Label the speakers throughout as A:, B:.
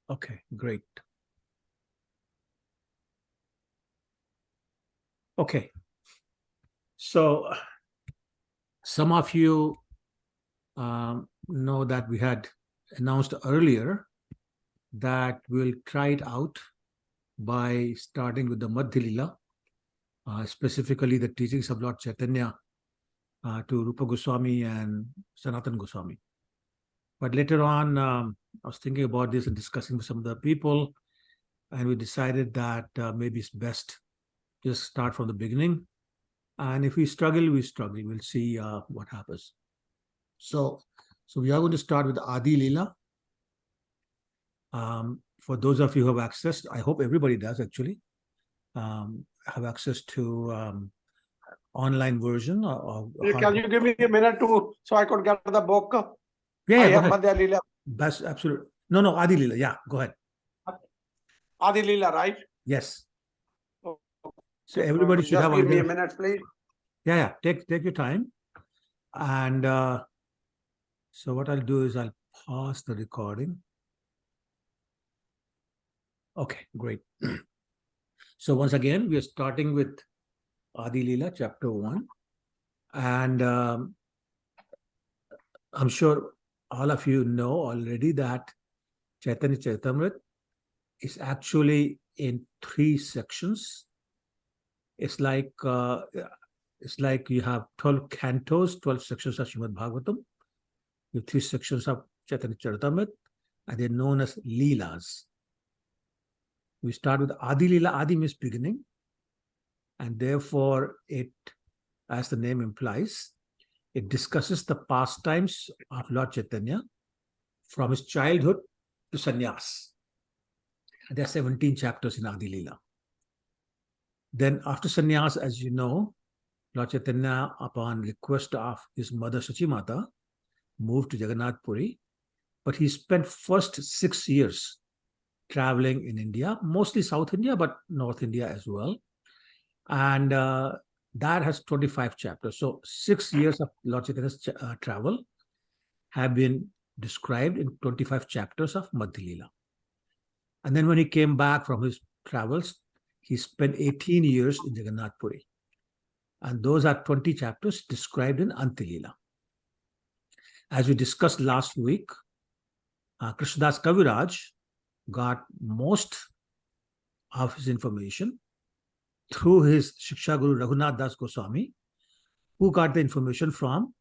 A: Okay, great. Okay. So some of you know that we had announced earlier that we'll try it out by starting with the Madhya Lila, specifically the teachings of Lord Chaitanya to Rupa Goswami and Sanatan Goswami. But later on, I was thinking about this and discussing with some of the people, and we decided that maybe it's best just start from the beginning. And if we struggle, we struggle. We'll see what happens. So we are going to start with Adi Lila. For those of you who have access, I hope everybody does actually, have access to online version.
B: Can you give me a minute so I could get the book?
A: Yeah,
B: I have Madhya Lila.
A: That's absolutely. No, Adi Lila. Yeah, go ahead.
B: Adi Lila, right?
A: Yes.
B: Okay.
A: So everybody should have.
B: Just give me a minute, please.
A: Yeah. Take your time. And so what I'll do is I'll pause the recording. Okay, great. So once again, we are starting with Adi Lila, chapter 1. And I'm sure all of you know already that Chaitanya Charitamrita is actually in 3 sections. It's like you have 12 cantos, 12 sections of Srimad Bhagavatam. You have 3 sections of Chaitanya Charitamrita, and they're known as Leelas. We start with Adi Lila. Adi means beginning, and therefore it, as the name implies, it discusses the pastimes of Lord Chaitanya from his childhood to sannyas. There are 17 chapters in Adi Lila. Then after sannyas, as you know, Lord Chaitanya, upon request of his mother Sachimata, moved to Jagannath Puri, but he spent first 6 years traveling in India, mostly South India, but North India as well. And that has 25 chapters. So 6 years of Lord Chaitanya's travel have been described in 25 chapters of Madhya Lila. And then when he came back from his travels, he spent 18 years in Jagannath Puri. And those are 20 chapters described in Antya Lila. As we discussed last week, Krishnadas Kaviraj got most of his information through his Shiksha Guru Raghunath Das Goswami, who got the information from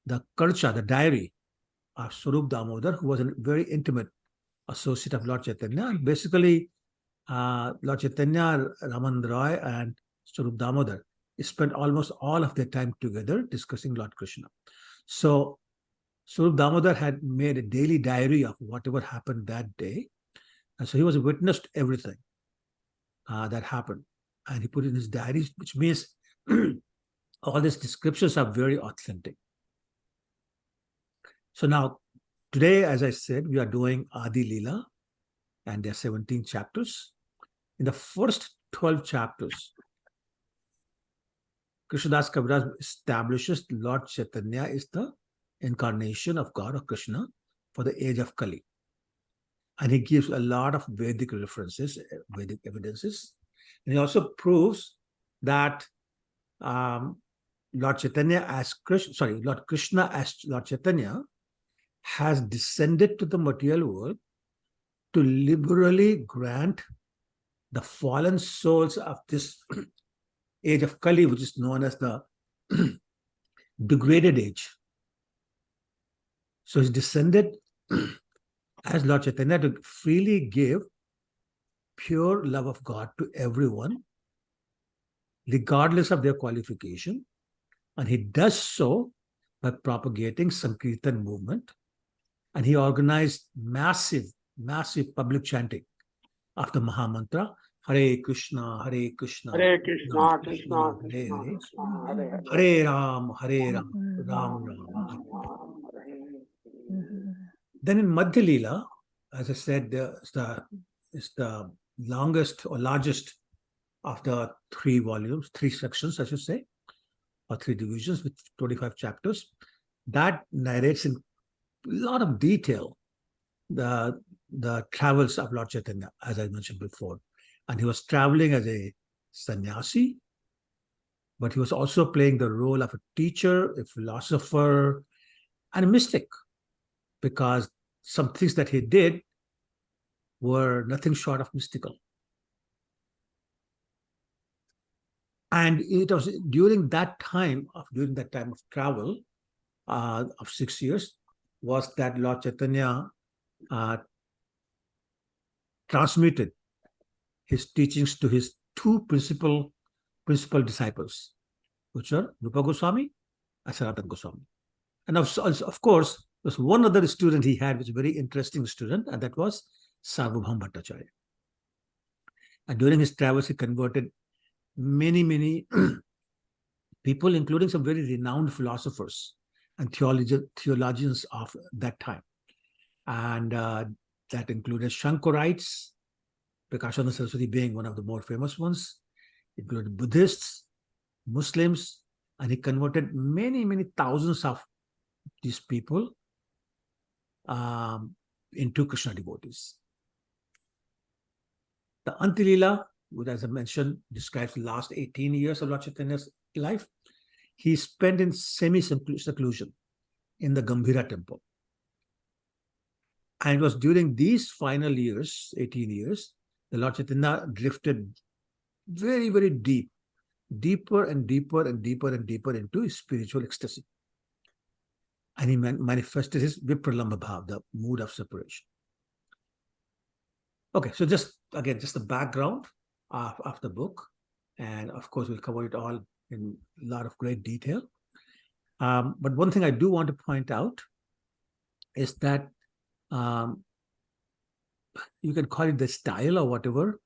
A: the Karcha, the diary of Swarup Damodar, who was a very intimate associate of Lord Chaitanya. And basically, Lord Chaitanya, Ramanand Roy, and Swarup Damodar spent almost all of their time together discussing Lord Krishna. So Swarup Damodar had made a daily diary of whatever happened that day. And so he was a witness to everything that happened. And he put it in his diary, which means all these descriptions are very authentic. So now, today, as I said, we are doing Adi Lila, and there are 17 chapters. In the first 12 chapters, Krishnadas Kaviraj establishes Lord Chaitanya is the incarnation of God or Krishna for the age of Kali. And he gives a lot of Vedic references, Vedic evidences. And he also proves that Lord Chaitanya as Krishna, Lord Krishna as Lord Chaitanya has descended to the material world to liberally grant the fallen souls of this age of Kali, which is known as the degraded age. So he's descended as Lord Chaitanya to freely give pure love of God to everyone, regardless of their qualification. And he does so by propagating Sankirtan movement. And he organized massive public chanting of the Mahamantra, Hare Krishna, Hare Krishna,
B: Hare Krishna, Krishna, Krishna, Krishna, Hare
A: Hare Ram, Ram Ram. Then in Madhya Lila, as I said, it's the longest or largest of the 3 volumes, 3 sections, I should say, or 3 divisions with 25 chapters. That narrates in a lot of detail the the travels of Lord Chaitanya, as I mentioned before. And he was traveling as a sannyasi, but he was also playing the role of a teacher, a philosopher, and a mystic, because some things that he did were nothing short of mystical. And it was during that time of travel of 6 years, was that Lord Chaitanya transmitted his teachings to his two principal disciples, which are Rupa Goswami and Sanatana Goswami. And of course, there's one other student he had, which was a very interesting student, and that was Sarvabhaum Bhattacharya. And during his travels, he converted many people, including some very renowned philosophers and theologians of that time. And that included Shankarites, Prakashananda Saraswati being one of the more famous ones. It included Buddhists, Muslims, and he converted many thousands of these people into Krishna devotees. The Antilila, which, as I mentioned, describes the last 18 years of Lord Chaitanya's life. He spent in semi-seclusion in the Gambhira temple. And it was during these final years, 18 years, the Lord Chaitanya drifted very deep, deeper and deeper into spiritual ecstasy. And he manifested his Vipralambha Bhav, the mood of separation. Okay, so just the background of the book. And of course, we'll cover it all in a lot of great detail. But one thing I do want to point out is that you can call it the style or whatever,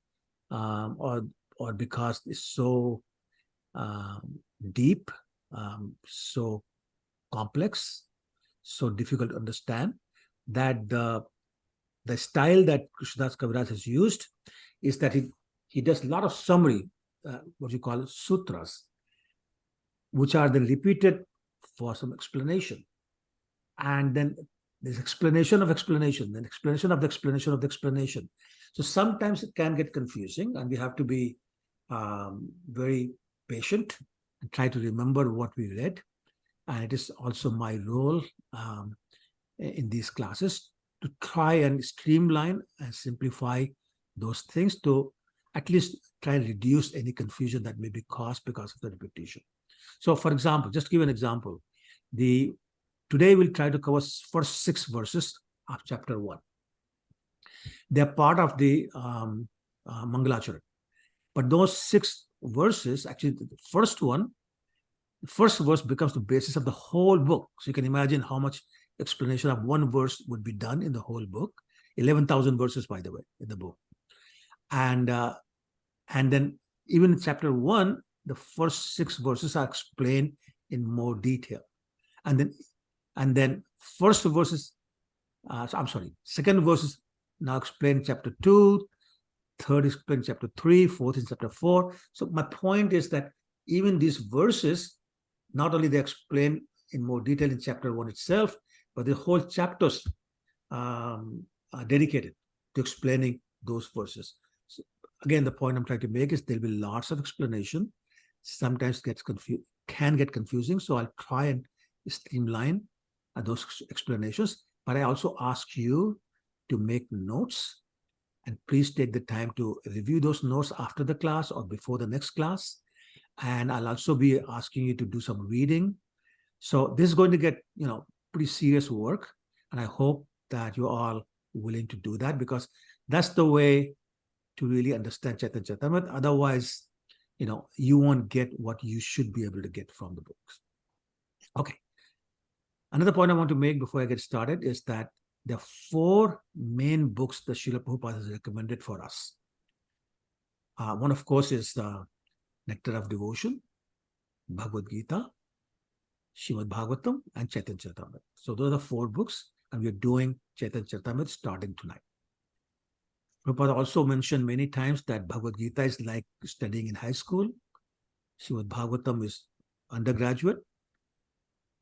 A: or because it's so deep, so complex, so difficult to understand, that the style that Krishnadas Kaviraj has used is that he does a lot of summary, what you call sutras, which are then repeated for some explanation. And then there's explanation of explanation, then explanation of the explanation of the explanation. So sometimes it can get confusing, and we have to be very patient and try to remember what we read. And it is also my role in these classes to try and streamline and simplify those things, to at least try and reduce any confusion that may be caused because of the repetition. So, for example, just to give an example, today we'll try to cover first 6 verses of chapter 1. They're part of the Mangalacharan. But those 6 verses, actually the first verse becomes the basis of the whole book. So you can imagine how much explanation of one verse would be done in the whole book. 11,000 verses, by the way, in the book. And then even in chapter 1, the first 6 verses are explained in more detail. And then second verses now explain chapter 2, third explain chapter 3, fourth in chapter 4. So my point is that even these verses, not only they explain in more detail in chapter 1 itself, but the whole chapters are dedicated to explaining those verses. So again, the point I'm trying to make is there'll be lots of explanation. Sometimes can get confusing. So I'll try and streamline those explanations. But I also ask you to make notes, and please take the time to review those notes after the class or before the next class. And I'll also be asking you to do some reading. So this is going to get, pretty serious work. And I hope that you're all willing to do that, because that's the way to really understand Chaitanya Charitamrita. Otherwise, you won't get what you should be able to get from the books. Okay. Another point I want to make before I get started is that there are 4 main books that Srila Prabhupada has recommended for us. One, of course, is Nectar of Devotion, Bhagavad Gita, Srimad Bhagavatam, and Chaitanya Charitamrita. So those are the 4 books, and we're doing Chaitanya Charitamrita starting tonight. Prabhupada also mentioned many times that Bhagavad Gita is like studying in high school, Srimad Bhagavatam is undergraduate,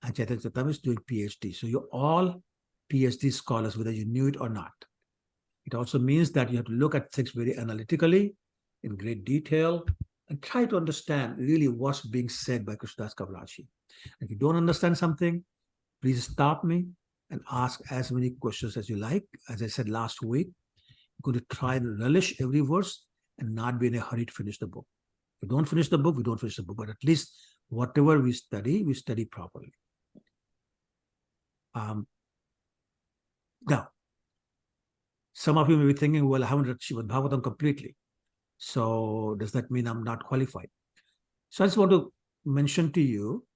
A: and Chaitanya Charitamrita is doing PhD. So you're all PhD scholars, whether you knew it or not. It also means that you have to look at things very analytically, in great detail, and try to understand really what's being said by Krishnadas Kaviraji. If you don't understand something, please stop me and ask as many questions as you like. As I said last week, I'm going to try and relish every verse and not be in a hurry to finish the book. If we don't finish the book, we don't finish the book, but at least whatever we study properly. Now, some of you may be thinking, well, I haven't read Srimad Bhagavatam completely. So does that mean I'm not qualified? So I just want to mention to you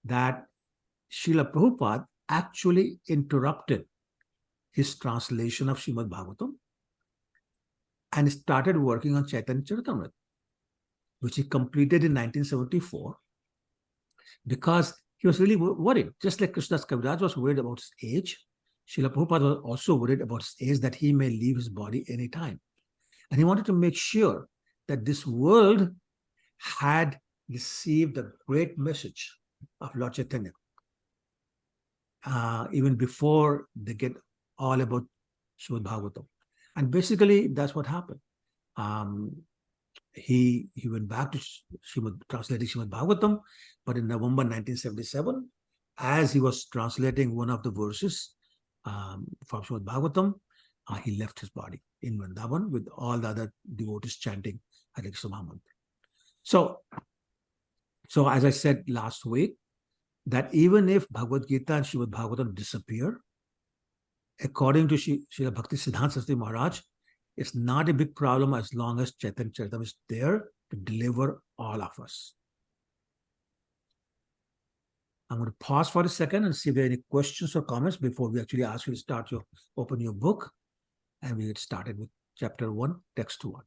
A: that Srila Prabhupada actually interrupted his translation of Srimad Bhagavatam and started working on Chaitanya Charitamrita, which he completed in 1974, because he was really worried. Just like Krishnadas Kaviraj was worried about his age, Srila Prabhupada was also worried about his age, that he may leave his body anytime. And he wanted to make sure that this world had received the great message of Lord Chaitanya, even before they get all about Srimad Bhagavatam. And basically, that's what happened. He went back to translating Srimad Bhagavatam, but in November 1977, as he was translating one of the verses from Srimad Bhagavatam, he left his body in Vrindavan with all the other devotees chanting Hare Krishna Mahamantra. So as I said last week, that even if Bhagavad Gita and Srimad Bhagavatam disappear, according to Srila Bhakti Siddhanta Saraswati Maharaj, it's not a big problem as long as Chaitanya Charitamrita is there to deliver all of us. I'm going to pause for a second and see if there are any questions or comments before we actually ask you to open your book, and we get started with chapter 1, text 1.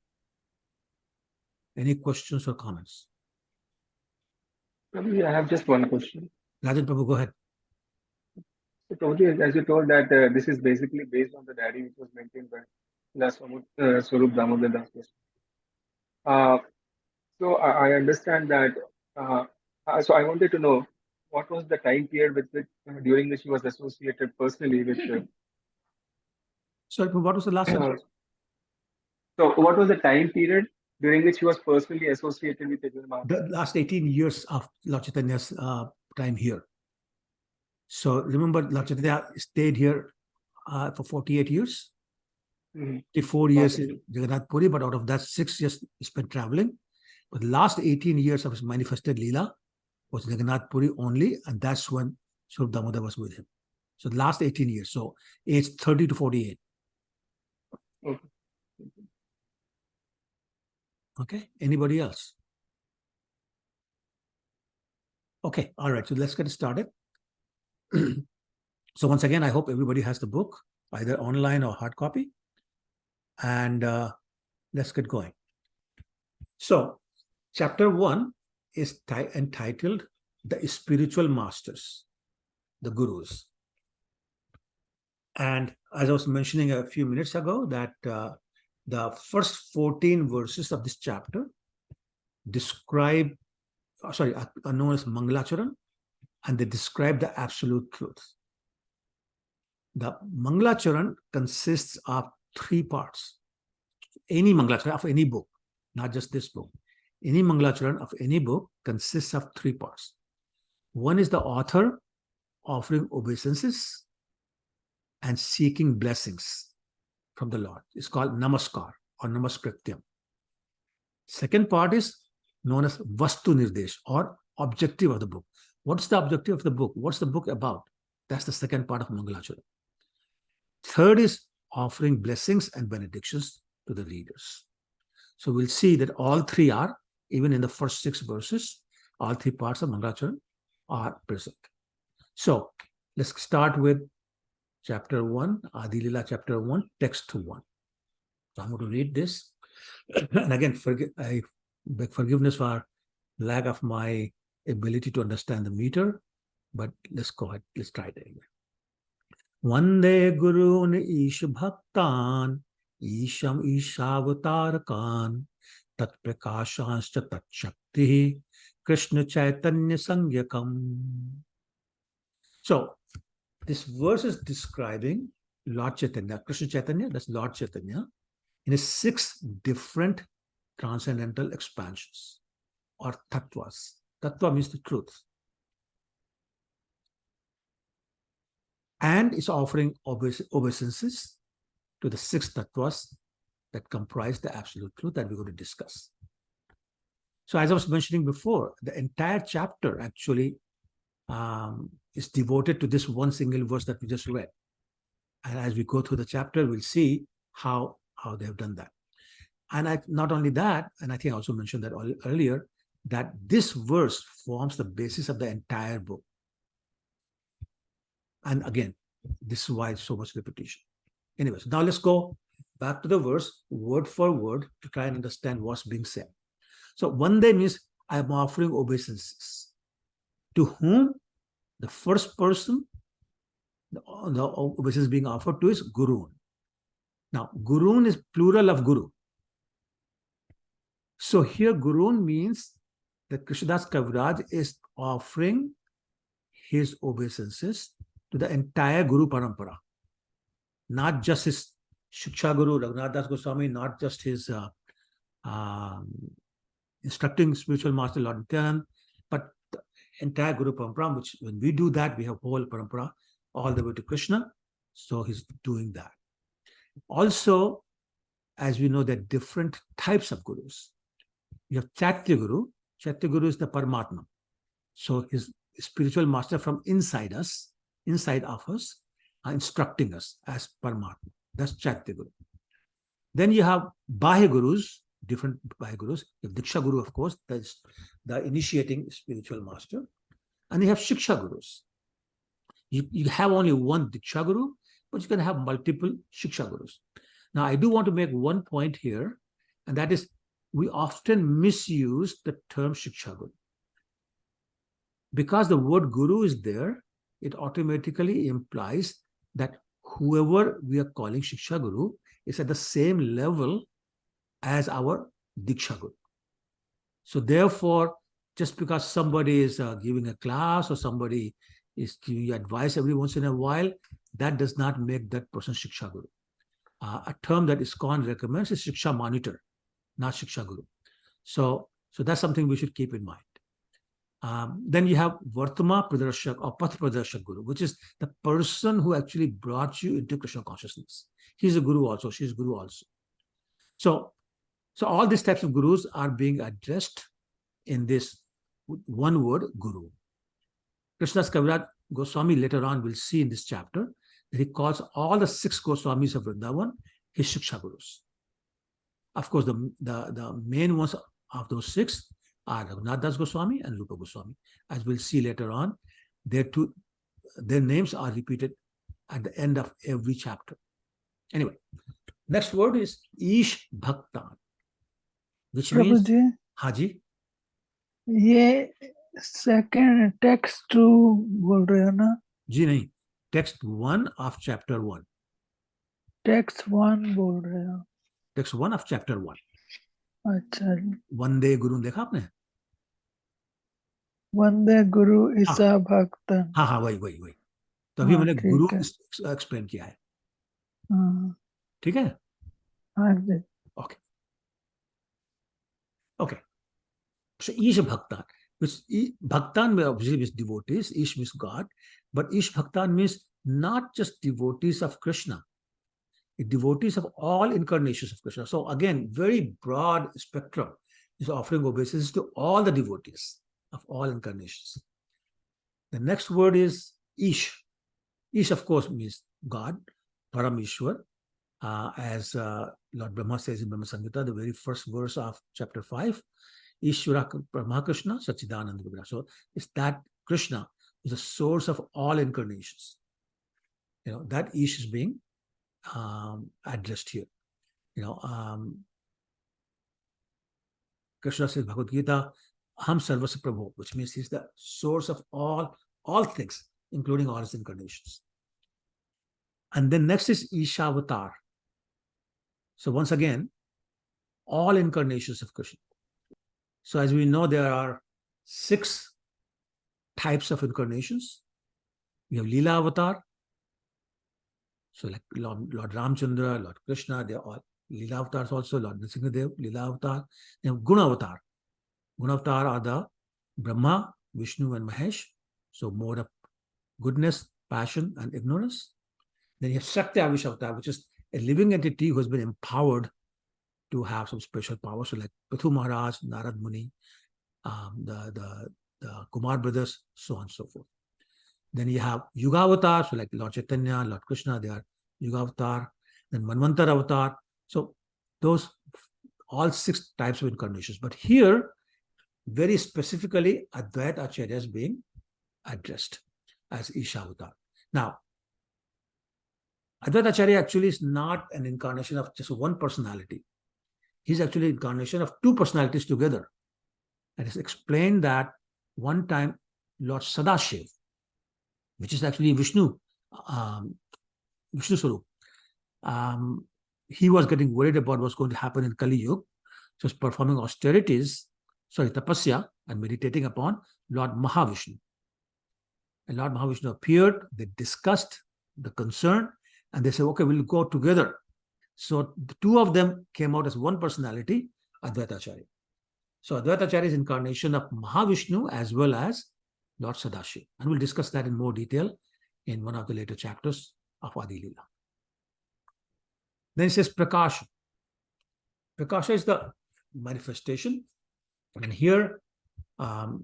A: Any questions or comments?
C: Prabhuji, I have just one question.
A: Rajan Prabhu, go ahead.
C: So, Prabhuji, as you told that this is basically based on the diary which was maintained by Swarup Damodar Das Goswami. So I understand that. So I wanted to know what was the time period with which during which he was associated personally with.
A: Sorry, what was the last sentence?
C: So what was the time period during which he was personally associated with
A: the last 18 years of Lord Chaitanya's time here. So remember, Lord Chaitanya stayed here for 48 years. 4 years in Jagannath Puri, but out of that 6 years he spent traveling. But the last 18 years of his manifested Lila was Jagannath Puri only, and that's when Swarup Damodar was with him. So the last 18 years, so age 30 to 48. Okay, anybody else? Okay, all right, so let's get started. So once again, I hope everybody has the book, either online or hard copy. And let's get going. So chapter 1 is entitled The Spiritual Masters, the Gurus. And as I was mentioning a few minutes ago, that the first 14 verses of this chapter describe, are known as Mangalacharan, and they describe the absolute truth. The Mangalacharan consists of 3 parts. Any Mangalacharan of any book, not just this book. Any Mangalacharan of any book consists of 3 parts. One is the author offering obeisances and seeking blessings from the Lord. It's called Namaskar or Namaskrityam. Second part is known as Vastu Nirdesh or objective of the book. What's the objective of the book? What's the book about? That's the second part of Mangalacharan. Third is offering blessings and benedictions to the readers. So we'll see that all 3 are, even in the first 6 verses, all 3 parts of Mangalacharan are present. So let's start with chapter 1, Adi Lila chapter 1, text 1. So I'm going to read this. And again, I beg forgiveness for lack of my ability to understand the meter, but let's go ahead. Let's try it again. Vande Gurun Ish Bhaktan Isham Ishavatarakan Tat Prakashanscha Tat Shakti Krishna Chaitanya Sangyakam. So this verse is describing Lord Chaitanya, Krishna Chaitanya, that's Lord Chaitanya, in his 6 different transcendental expansions or tattvas. Tattva means the truth. And is offering obeisances to the 6 tattvas that comprise the absolute truth that we're going to discuss. So as I was mentioning before, the entire chapter actually is devoted to this one single verse that we just read. And as we go through the chapter, we'll see how they have done that. And not only that, and I think I also mentioned that earlier, that this verse forms the basis of the entire book. And again, this is why so much repetition. Anyways, now let's go back to the verse word for word to try and understand what's being said. So one day means I am offering obeisances. To whom? The first person the obeisance being offered to is Gurun. Now, Gurun is plural of Guru. So here Gurun means that Krishnadas Kaviraj is offering his obeisances to the entire Guru Parampara. Not just his Shiksha Guru, Raghunath Das Goswami, not just his instructing spiritual master Lord Nityanand, but the entire Guru Parampara, which when we do that, we have whole Parampara all the way to Krishna. So he's doing that. Also, as we know, there are different types of gurus. You have Chaitya Guru. Chaitya Guru is the Paramatma. So his spiritual master from inside us, inside of us, are instructing us as Paramatma. That's Chaitya Guru. Then you have Bahya Gurus, different Bahya Gurus. You have Diksha Guru, of course, that's the initiating spiritual master. And you have Shiksha Gurus. You have only one Diksha Guru, but you can have multiple Shiksha Gurus. Now, I do want to make one point here, and that is we often misuse the term Shiksha Guru. Because the word Guru is there, it automatically implies that whoever we are calling Shiksha Guru is at the same level as our Diksha Guru. So therefore, just because somebody is giving a class or somebody is giving you advice every once in a while, that does not make that person Shiksha Guru. A term that ISKCON recommends is Shiksha Monitor, not Shiksha Guru. So that's something we should keep in mind. Then you have Vartama Pradarshak or Path Pradarshak Guru, which is the person who actually brought you into Krishna consciousness. He's a Guru also, she's a Guru also. So all these types of Gurus are being addressed in this one word, Guru. Krishnadas Kaviraj Goswami later on will see in this chapter that he calls all the 6 Goswamis of Vrindavan his Shiksha Gurus. Of course, the main ones of those 6 are Raghunath Das Goswami and Rupa Goswami. As we'll see later on, their names are repeated at the end of every chapter. Anyway, next word is Ish Bhaktan, which means
D: Prabhuji,
A: Haji.
D: ये second text 2 बोल रहे हो ना?
A: जी नहीं, text 1 of chapter 1.
D: Text 1 बोल रहे हो?
A: Text 1 of chapter 1.
D: अच्छा जी.
A: वंदे गुरु देखा आपने?
D: वंदे गुरु ईसा भक्तन.
A: हाँ वही. तो अभी मैंने गुरु एक्सप्लेन किया है. ठीक है?
D: हाँ जी.
A: Okay. So Ish Bhaktan, which Bhaktan obviously means devotees, Ish means God, but Ish Bhaktan means not just devotees of Krishna, devotees of all incarnations of Krishna. So again, very broad spectrum is offering obeisance to all the devotees of all incarnations. The next word is Ish. Ish, of course, means God, Parameshwar, as Lord Brahma says in Brahma Samhita, the very first verse of chapter 5, Ishvara Brahma-Krishna Sachidananda Vigraha. So it's that Krishna is the source of all incarnations. That Ish is being addressed here. Krishna says Bhagavad Gita, Ham Sarvasya Prabhu, which means he's the source of all things, including all his incarnations. And then next is Ishavatar. So once again, all incarnations of Krishna. So as we know, there are 6 types of incarnations. We have Lila avatar, So like Lord Ramchandra, Lord Krishna, they're all Lila avatars also, Lord Nrsimhadev, Lila avatar. Then Guna avatar. Guna avatar are the Brahma, Vishnu and Mahesh. So mode of goodness, passion and ignorance. Then you have Shakti Avish avatar, which is a living entity who has been empowered to have some special power. So like Prithu Maharaj, Narad Muni, the Kumar brothers, so on and so forth. Then you have Yuga avatar, so like Lord Chaitanya, Lord Krishna, they are Yuga avatar. Then Manvantar avatar. So those all 6 types of incarnations. But here, very specifically, Advaita Acharya is being addressed as Isha avatar. Now, Advaita Acharya actually is not an incarnation of just one personality. He's actually an incarnation of 2 personalities together. And it's explained that one time Lord Sadashiv, which is actually Vishnu Swarup, he was getting worried about what's going to happen in Kali Yuga. So he's performing tapasya and meditating upon Lord Mahavishnu. And Lord Mahavishnu appeared, they discussed the concern, and they said, okay, we'll go together. So the 2 of them came out as one personality, Advaita Acharya. So Advaita Acharya is incarnation of Mahavishnu as well as Lord Sadashiv. And we'll discuss that in more detail in one of the later chapters of Adi Lila. Then it says Prakasha. Prakasha is the manifestation. And here, the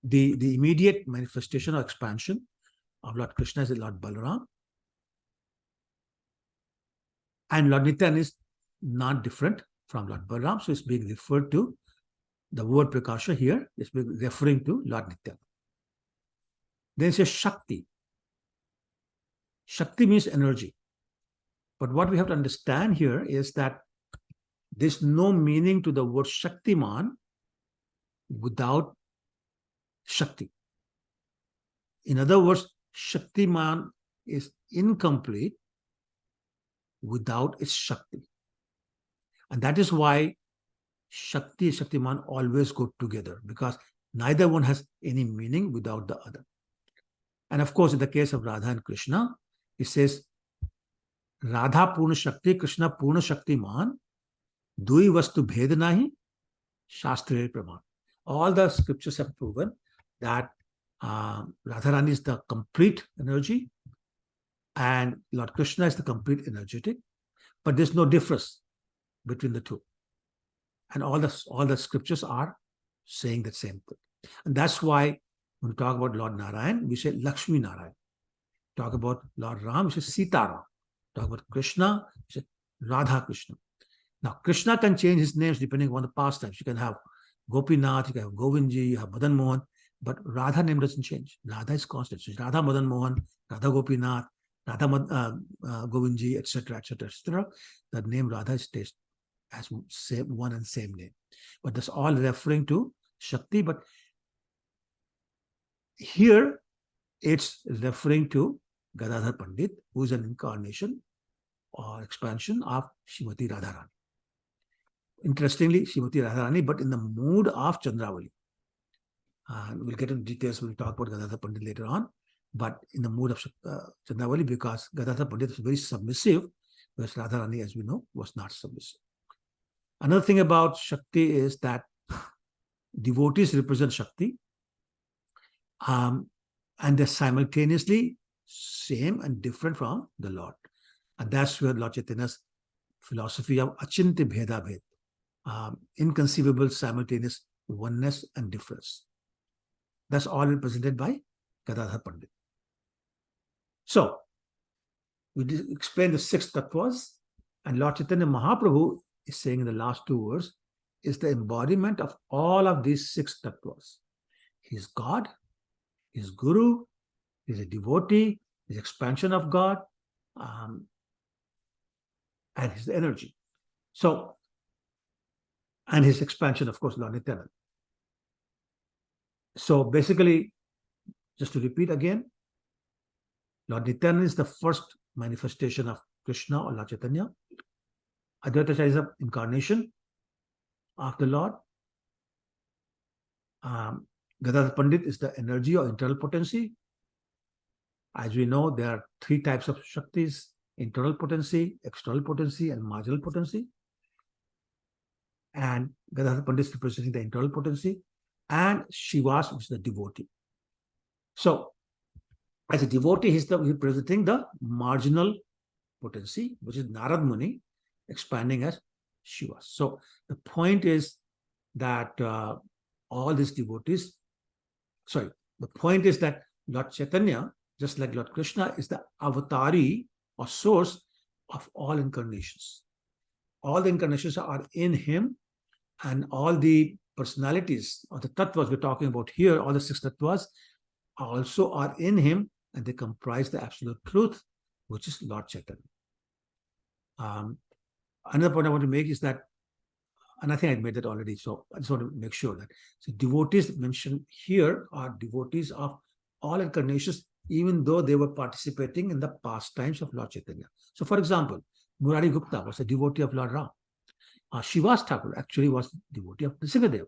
A: immediate manifestation or expansion of Lord Krishna is Lord Balaram. And Lord Nityananda is not different from Lord Balaram. So it's being referred to, the word Prakasha here is referring to Lord Nityananda. Then it says Shakti. Shakti means energy. But what we have to understand here is that there's no meaning to the word Shaktiman without Shakti. In other words, Shaktiman is incomplete without its Shakti. And that is why Shakti and Shaktiman always go together, because neither one has any meaning without the other. And of course, in the case of Radha and Krishna, it says, Radha Purna Shakti, Krishna Purna Shaktiman, Dui Vastu Bhed Nahi, Shastra Praman. All the scriptures have proven that Radharani is the complete energy and Lord Krishna is the complete energetic, but there's no difference between the 2. And all the scriptures are saying the same thing. And that's why when we talk about Lord Narayan, we say Lakshmi Narayan. Talk about Lord Ram, we say Sita Ram. Talk about Krishna, we say Radha Krishna. Now, Krishna can change his names depending on the pastimes. You can have Gopinath, you can have Govindji, you have Madan Mohan, but Radha name doesn't change. Radha is constant. So Radha Madan Mohan, Radha Gopinath, Radha Govindji, etc., etc., etc. The name Radha stays as same one and same name. But that's all referring to Shakti. But here it's referring to Gadadhar Pandit, who is an incarnation or expansion of Srimati Radharani. Interestingly, Srimati Radharani, but in the mood of Chandravali. We'll get into details when we talk about Gadadhar Pandit later on, but in the mood of Chandravali, because Gadadhar Pandit is very submissive, whereas Radharani, as we know, was not submissive. Another thing about Shakti is that devotees represent Shakti, and they're simultaneously same and different from the Lord. And that's where Lord Chaitanya's philosophy of Achintya Bheda Bhed, inconceivable simultaneous oneness and difference. That's all represented by Gadadhar Pandit. So, we explained the 6 tattvas, and Lord Chaitanya Mahaprabhu is saying in the last 2 words, is the embodiment of all of these 6 tattvas. He is God, he is Guru, he is a devotee, he is expansion of God, and his energy. So, and his expansion, of course, Lord Nityananda. So basically, just to repeat again, Lord Nityananda is the first manifestation of Krishna or Lord Chaitanya. Advaita Acharya is an incarnation of the Lord. Gadadhar Pandit is the energy or internal potency. As we know, there are three types of Shaktis: internal potency, external potency, and marginal potency. And Gadadhar Pandit is representing the internal potency, and Shivas, which is the devotee. So, as a devotee, he's representing the marginal potency, which is Narad Muni, expanding as Shiva. So, the point is that all these devotees, the point is that Lord Chaitanya, just like Lord Krishna, is the avatari or source of all incarnations. All the incarnations are in him, and all the personalities or the tattvas we're talking about here, all the 6 tattvas, also are in him, and they comprise the absolute truth, which is Lord Chaitanya. Another point I want to make is that, and I think I made that already, so I just want to make sure that devotees mentioned here are devotees of all incarnations, even though they were participating in the pastimes of Lord Chaitanya. So, for example, Murari Gupta was a devotee of Lord Ram. Shivas Thakur actually was a devotee of Nrsimhadev,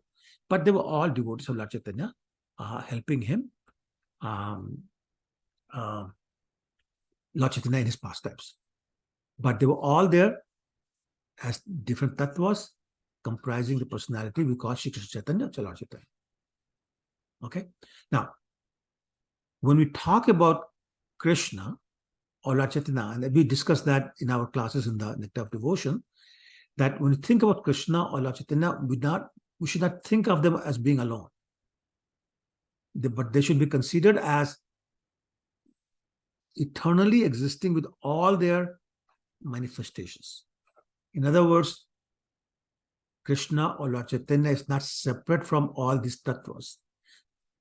A: but they were all devotees of Lord Chaitanya, helping him, Lord Chaitanya in his pastimes. But they were all there as different tattvas comprising the personality we call Shri Krishna Chaitanya, Lord Chaitanya. Okay? Now, when we talk about Krishna or Lord Chaitanya, and we discussed that in our classes in the Nectar of Devotion, that when you think about Krishna or Lord Chaitanya, we should not think of them as being alone. But they should be considered as eternally existing with all their manifestations. In other words, Krishna or Lord Chaitanya is not separate from all these tattvas.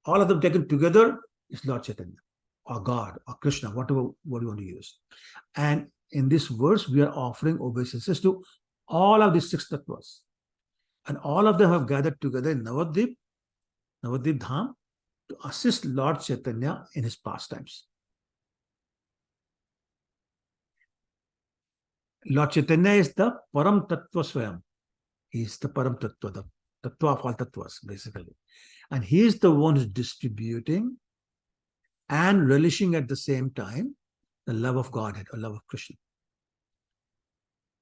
A: All of them taken together is Lord Chaitanya, or God, or Krishna, whatever word you want to use. And in this verse, we are offering obeisances to all of these 6 tattvas. And all of them have gathered together in Navadvip Dham, to assist Lord Chaitanya in his pastimes. Lord Chaitanya is the Param Tattva Swayam. He is the Param Tattva, the Tattva of all Tattvas, basically. And he is the one who's distributing and relishing at the same time the love of Godhead or love of Krishna.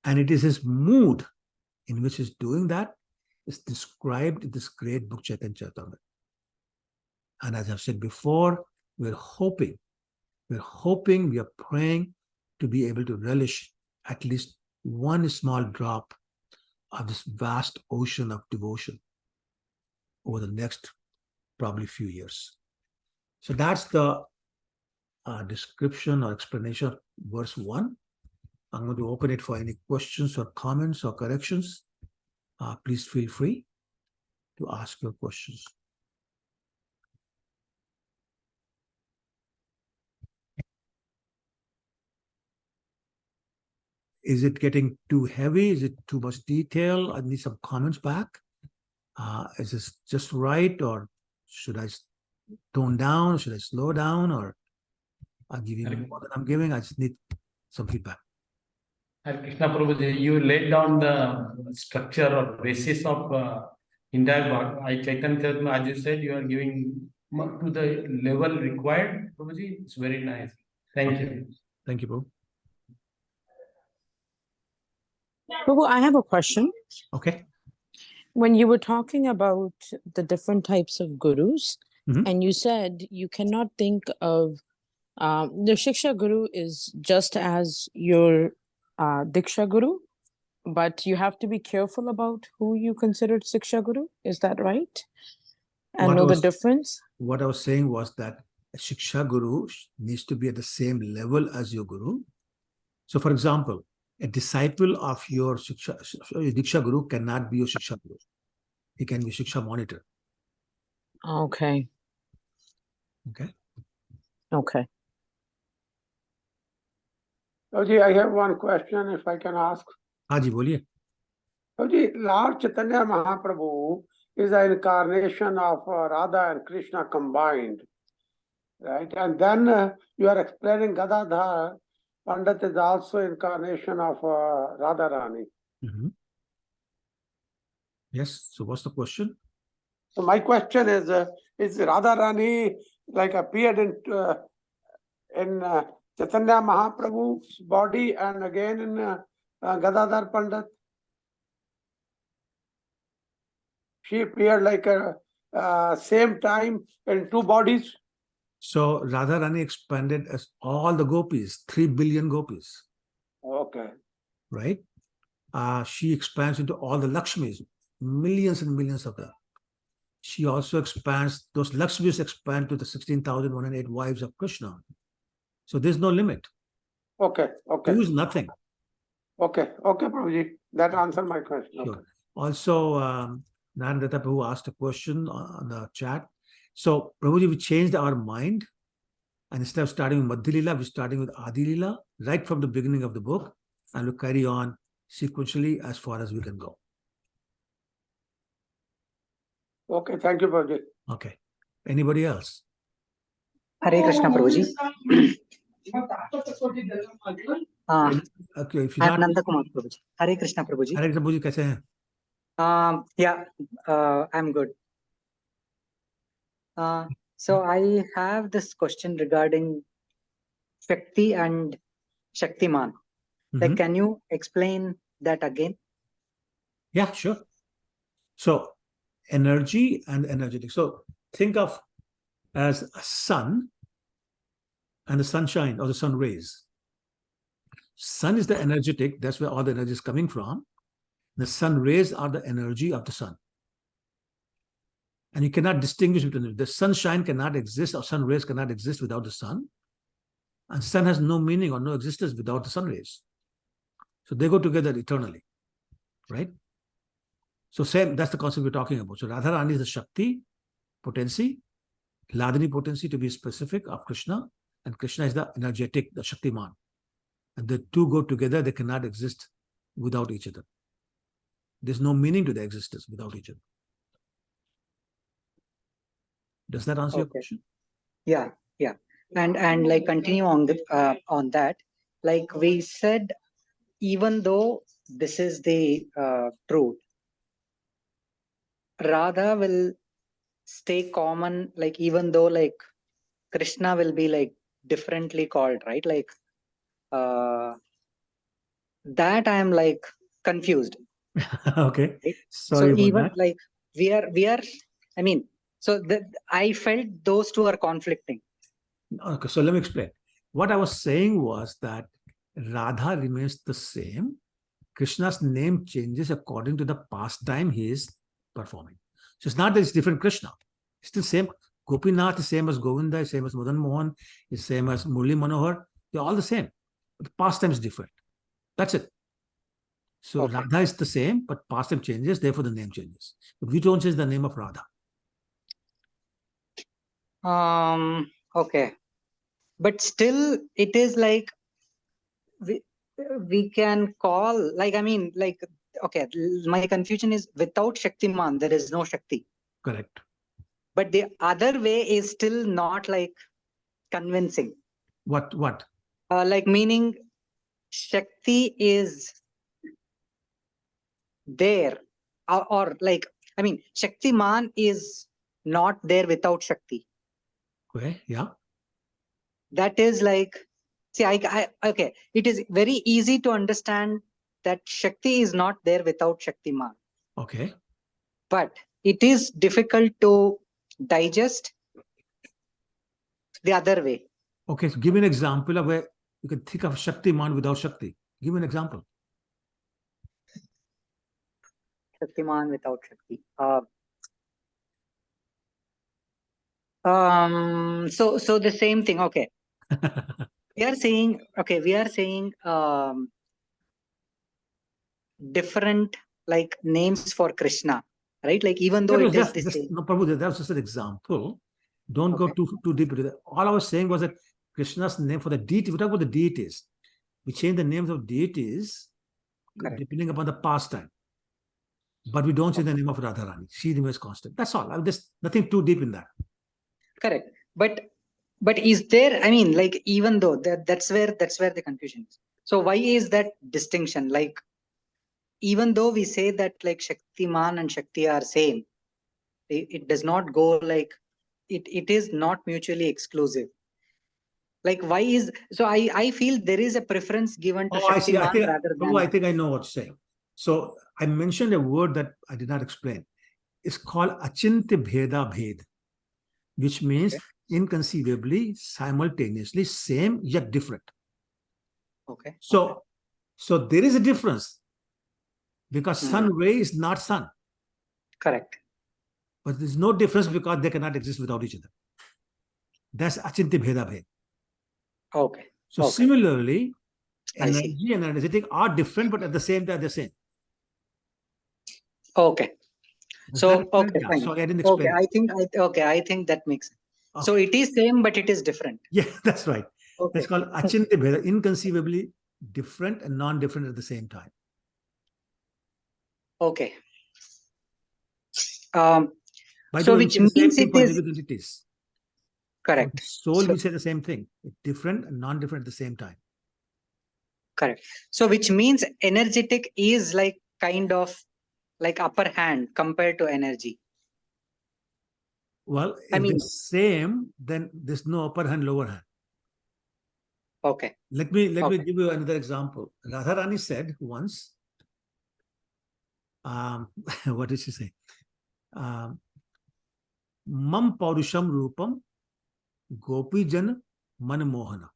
A: And it is his mood in which he's doing that is described in this great book, Chaitanya Charitamrita. And as I've said before, we're hoping, we are praying to be able to relish at least one small drop of this vast ocean of devotion over the next probably few years. So that's the description or explanation of verse 1. I'm going to open it for any questions or comments or corrections. Please feel free to ask your questions. Is it getting too heavy? Is it too much detail? I need some comments back. Is this just right, or should I tone down? Should I slow down, or I'll give you more than I'm giving? I just need some feedback.
E: Hare Krishna Prabhuji, you laid down the structure or basis of entire God. Chaitanya Charitamrita, as you said, you are giving to the level required. Prabhuji, it's very nice. Thank you.
A: Thank you, Prabhu.
F: Prabhu, I have a question.
A: Okay.
F: When you were talking about the different types of gurus,
A: Mhm.
F: and you said you cannot think of the Shiksha Guru is just as your Diksha Guru, but you have to be careful about who you consider Shiksha Guru. Is that right? And
A: What
F: know the
A: was-
F: difference?
A: What I was saying was that a Shiksha Guru needs to be at the same level as your Guru. So, for example, a disciple of your Diksha Guru cannot be your Shiksha Guru. He can be Shiksha monitor.
F: Okay.
A: Okay.
F: Okay.
B: Prabhuji, I have one question if I can ask.
A: Haji, boliye.
B: Prabhuji, Lord Chaitanya Mahaprabhu is an incarnation of Radha and Krishna combined, right? And then you are explaining Gadadhar Pandit is also incarnation of Radharani.
A: Mhm. Yes. So, what's the question?
B: So my question is Radharani like appeared in Chaitanya Mahaprabhu's body and again in Gadadhar Pandit? She appeared like a same time in two bodies.
A: So Radharani expanded as all the gopis, 3 billion gopis.
B: Okay.
A: Right? She expands into all the Lakshmis, millions and millions of them. She also expands, those Lakshmis expand to the 16,108 wives of Krishna. So there's no limit.
B: Okay. Okay.
A: Two is nothing.
B: Okay. Okay, Prabhuji. That answered my question.
A: Sure.
B: Okay.
A: Also, Narendra Prabhu asked a question on the chat. So, Prabhuji, we changed our mind. And instead of starting with Madhya Lila, we're starting with Adi Lila, right from the beginning of the book. And we'll carry on sequentially as far as we can go.
B: Okay. Thank you, Prabhuji.
A: Okay. Anybody else?
G: Hare Krishna, Prabhuji.
A: Okay, if you're
G: I'm
A: not,
G: Nanda Kumar, Prabhuji. Hare Krishna, Prabhuji.
A: Hare Krishna, Prabhuji, kaise hain?
G: Yeah, I'm good. So I have this question regarding Shakti and Shaktiman. Like, can you explain that again?
A: Yeah, sure. So, energy and energetic. So, think of as a sun and the sunshine or the sun rays. Sun is the energetic, that's where all the energy is coming from. The sun rays are the energy of the sun. And you cannot distinguish between them. The sunshine cannot exist, or sun rays cannot exist without the sun. And sun has no meaning or no existence without the sun rays. So they go together eternally, right? So same, that's the concept we're talking about. So Radharani is the Shakti, potency, Ladini potency to be specific of Krishna, and Krishna is the energetic, the Shaktiman. And the two go together, they cannot exist without each other. There's no meaning to their existence without each other. Does that answer your question?
G: Yeah. And like continue on that. Like we said, even though this is the truth, Radha will stay common, like even though like Krishna will be like differently called, right? Like that I'm like confused.
A: Okay.
G: Right?
A: Sorry
G: so
A: about
G: even
A: that.
G: like we are I mean, so I felt those two are conflicting.
A: Okay, so let me explain. What I was saying was that Radha remains the same. Krishna's name changes according to the pastime he is performing. So it's not that it's different Krishna. It's still same. Gopinath is same as Govinda, is same as Madan Mohan, is same as Murli Manohar. They're all the same. But the pastime is different. That's it. So
G: Okay.
A: Radha is the same, but pastime changes, therefore the name changes. But we don't change the name of Radha.
G: Okay. But still it is like we can call, like, I mean, like, okay, my confusion is without Shaktiman, there is no Shakti.
A: Correct.
G: But the other way is still not like convincing.
A: What?
G: Like meaning Shakti is there, or like, I mean, Shaktiman is not there without Shakti.
A: Okay, yeah.
G: That is like, see, okay, it is very easy to understand that Shakti is not there without Shaktiman.
A: Okay.
G: But it is difficult to digest the other way.
A: Okay, so give me an example of where you can think of Shaktiman without Shakti. Give me an example.
G: Shaktiman without Shakti. So the same thing. Okay. we are saying different like names for Krishna, right? Like even though it is the same.
A: No, Prabhu, that was just an example. Don't go too deep into that. All I was saying was that Krishna's name for the deity, we talk about the deities. We change the names of deities depending upon the pastime. But we don't change the name of Radharani. She remains constant. That's all. There's nothing too deep in that.
G: Correct. But is there, I mean, like, even though that's where the confusion is. So why is that distinction? Like, even though we say that like Shaktiman and Shakti are same, it does not go like it is not mutually exclusive. Like why is, so I feel there is a preference given to
A: Oh, I see.
G: Shaktiman rather
A: Prabhu, I
G: than,
A: think I know what you're saying. So I mentioned a word that I did not explain. It's called Achintya Bheda Bhed, which means
G: Okay.
A: inconceivably, simultaneously, same yet different.
G: okay.
A: So there is a difference because
G: Hmm.
A: sun ray is not sun,
G: Correct.
A: but there's no difference because they cannot exist without each other. That's Achintya Bheda Bhed.
G: Okay.
A: So
G: Okay.
A: similarly,
G: I see.
A: energy and energetic are different, but at the same time, the same.
G: Okay.
A: Does
G: So,
A: that make sense?
G: okay,
A: Yeah,
G: fine.
A: sorry, I didn't
G: Okay,
A: explain it.
G: I think that makes sense. So
A: Okay.
G: it is same, but it is different.
A: Yeah, that's right.
G: Okay.
A: That's called Achintya Bheda, inconceivably different and non-different at the same time.
G: Okay.
A: By the
G: So
A: way, we
G: which
A: say the same
G: means
A: thing
G: it
A: for
G: is
A: living entities. For
G: correct.
A: the soul,
G: So
A: we say the same thing. It's different and non-different at the same time.
G: correct. So which means energetic is like kind of like upper hand compared to energy.
A: Well,
G: I
A: if
G: mean,
A: they're same, then there's no upper hand, lower hand.
G: okay.
A: Let me
G: Okay.
A: give you another example. Radharani said once, what did she say? Mam Paurusham Rupam Gopijan Manmohana.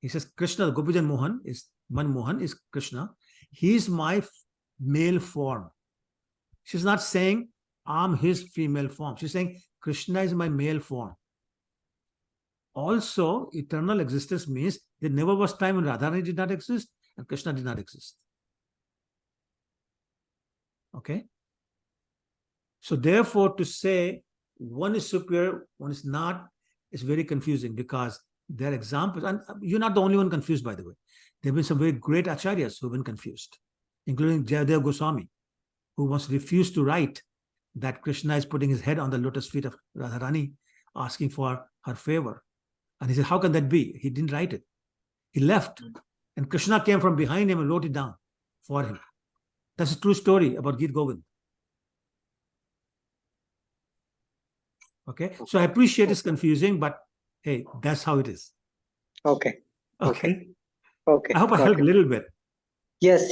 A: He says Krishna, Gopijan Mohan is Manmohan is Krishna. He is my male form. She's not saying I'm his female form. She's saying Krishna is my male form. Also, eternal existence means there never was time when Radharani did not exist and Krishna did not exist. Okay? So therefore, to say one is superior, one is not, is very confusing because there are examples, and you're not the only one confused, by the way. There have been some very great acharyas who have been confused, including Jayadev Goswami, who once refused to write that Krishna is putting his head on the lotus feet of Radharani, asking for her favor. And he said, how can that be? He didn't write it. He left, and Krishna came from behind him and wrote it down for him. That's a true story about Gita Govind. Okay, so I appreciate it's confusing, but hey, that's how it is.
G: Okay.
A: Okay.
G: Okay.
A: I hope I
G: Got
A: helped
G: it.
A: a little bit.
G: Yes.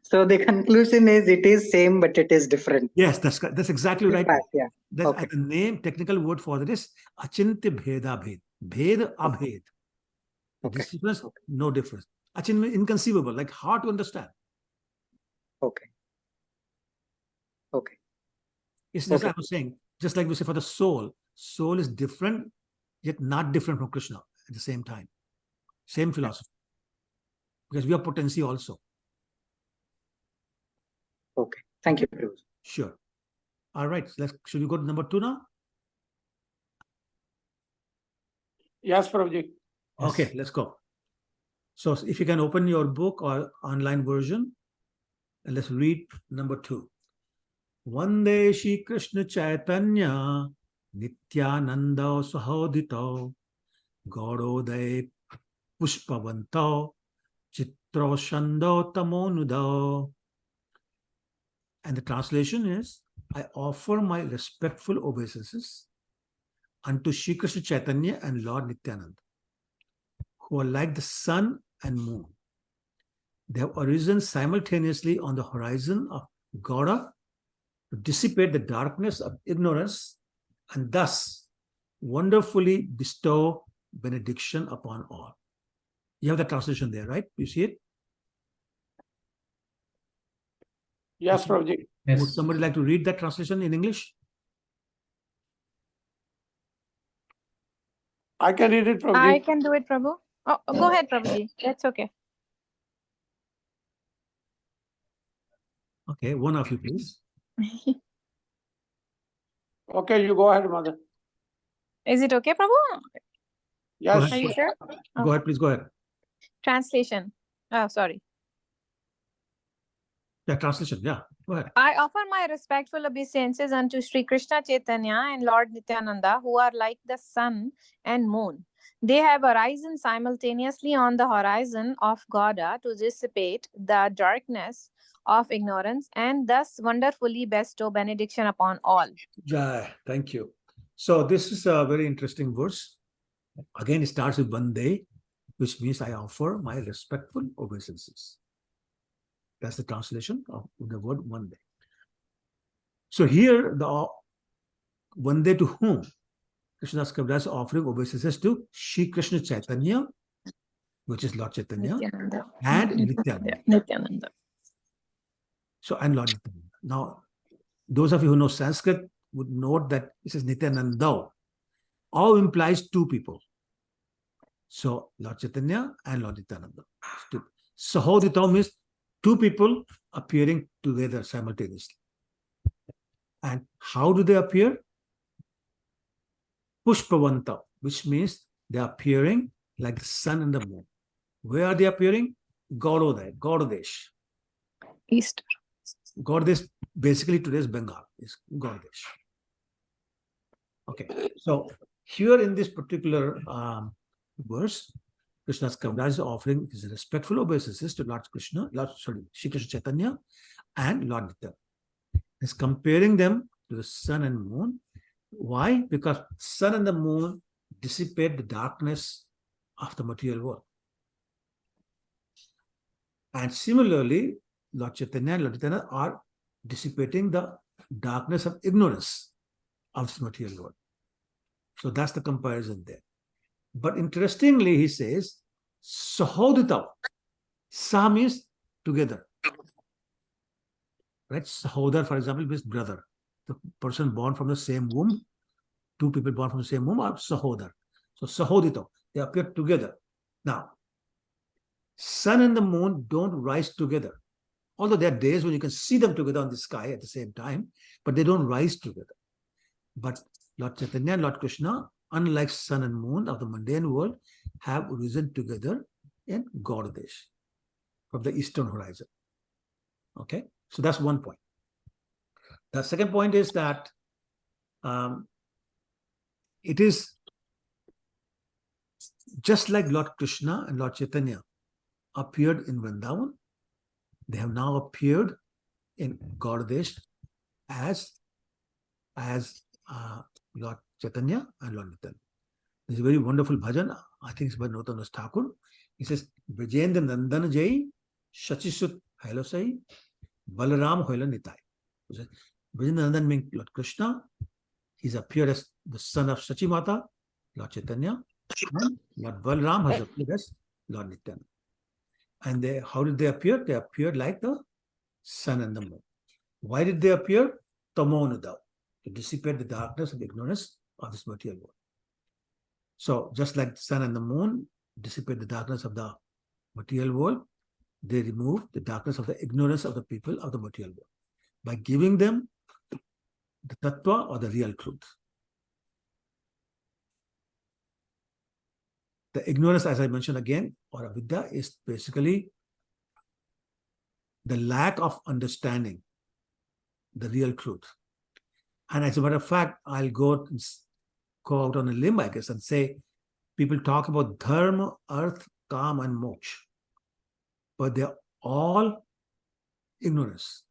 G: So the conclusion is it is same, but it is different.
A: Yes, that's exactly right.
G: Fact, yeah.
A: That's
G: Okay.
A: the name, technical word for that is Achintya Bheda Bhed. Bhed Abhed. The
G: Okay.
A: difference, no difference. Achintya, inconceivable, like hard to understand.
G: Okay. Okay.
A: It's just,
G: Okay.
A: I was saying, just like we say for the soul is different, yet not different from Krishna at the same time. Same philosophy. Because we are potency also.
G: Okay. Thank you, Prabhu.
A: Sure. All right. Should we go to number 2 now?
B: Yes, Prabhuji.
A: Okay, let's go. So if you can open your book or online version, and let's read number 2. Vande Shri Krishna Chaitanya Nityananda Sahodito Gauroday Pushpavanto Chitro Shando Tamonudo. And the translation is, I offer my respectful obeisances unto Shri Krishna Chaitanya and Lord Nityananda, who are like the sun and moon. They have arisen simultaneously on the horizon of Gauda to dissipate the darkness of ignorance and thus wonderfully bestow benediction upon all. You have the translation there, right? You see it?
B: Yes, Prabhuji.
A: Would
E: Yes.
A: somebody like to read that translation in English?
B: I can read it,
H: I
B: Prabhuji.
H: can do it, Prabhu. Oh, go ahead, Prabhuji. That's okay.
A: Okay, one of you, please.
B: Okay, you go ahead, Mother.
H: Is it okay, Prabhu?
B: Yes.
H: Are you sure?
A: Go ahead, please go ahead.
H: Translation. Oh, sorry.
A: Yeah, translation. Yeah, go ahead.
H: I offer my respectful obeisances unto Sri Krishna Chaitanya and Lord Nityananda, who are like the sun and moon. They have arisen simultaneously on the horizon of Gauda to dissipate the darkness of ignorance and thus wonderfully bestow benediction upon all.
A: Jai, thank you. So this is a very interesting verse. Again, it starts with Vande, which means I offer my respectful obeisances. That's the translation of the word Vande. So here, the Vande to whom? Krishna's Kaviraj is offering obeisances to Shri Krishna Chaitanya, which is Lord Chaitanya,
H: Nityananda.
A: and Nityananda.
H: Nityananda.
A: So, and Lord Nityananda. Now, those of you who know Sanskrit would note that it says Nityananda. All implies two people. So, Lord Chaitanya and Lord Nityananda. Sahodita means two people appearing together simultaneously. And how do they appear? Pushpavanta, which means they are appearing like the sun and the moon. Where are they appearing? Gaurodaya, Gaurodesh.
H: East.
A: Gaurodesh, basically today's Bengal, is Gaurodesh. Okay, so here in this particular verse, Krishna's Kaviraj is offering his respectful obeisances to Lord Krishna, Shri Krishna Chaitanya and Lord Nityananda. He's comparing them to the sun and moon. Why? Because sun and the moon dissipate the darkness of the material world. And similarly, Lord Chaitanya and Lord Nityananda are dissipating the darkness of ignorance of this material world. So that's the comparison there. But interestingly, he says, Sahodita. Sa means together. Right? Sahodar, for example, means brother. The person born from the same womb, two people born from the same womb are Sahodar. So Sahodita, they appear together. Now, sun and the moon don't rise together. Although there are days when you can see them together on the sky at the same time, but they don't rise together. But Lord Chaitanya and Lord Krishna, unlike sun and moon of the mundane world, have risen together in Gaurodesh from the eastern horizon. Okay, so that's one point. The second point is that it is just like Lord Krishna and Lord Chaitanya appeared in Vrindavan, they have now appeared in Gaurodesh as Lord Chaitanya and Lord Nityananda. This is a very wonderful bhajan. I think it's by Narottama Thakur. He says, Vijendra Nandan Jai, Shachisut Hailosai, Balaram Hoila Nitai. Vijendra Nandan means Lord Krishna. He's appeared as the son of Shachimata, Lord Chaitanya, and Lord Balaram has appeared as Lord Nityananda. And how did they appear? They appeared like the sun and the moon. Why did they appear? Tamonada, to dissipate the darkness and ignorance of this material world. So just like the sun and the moon dissipate the darkness of the material world, they remove the darkness of the ignorance of the people of the material world by giving them the tattva or the real truth. The ignorance, as I mentioned again, or avidya, is basically the lack of understanding the real truth. And as a matter of fact, I'll go out on a limb, I guess, and say people talk about dharma, earth, kam, and moksha, but they're all ignorance.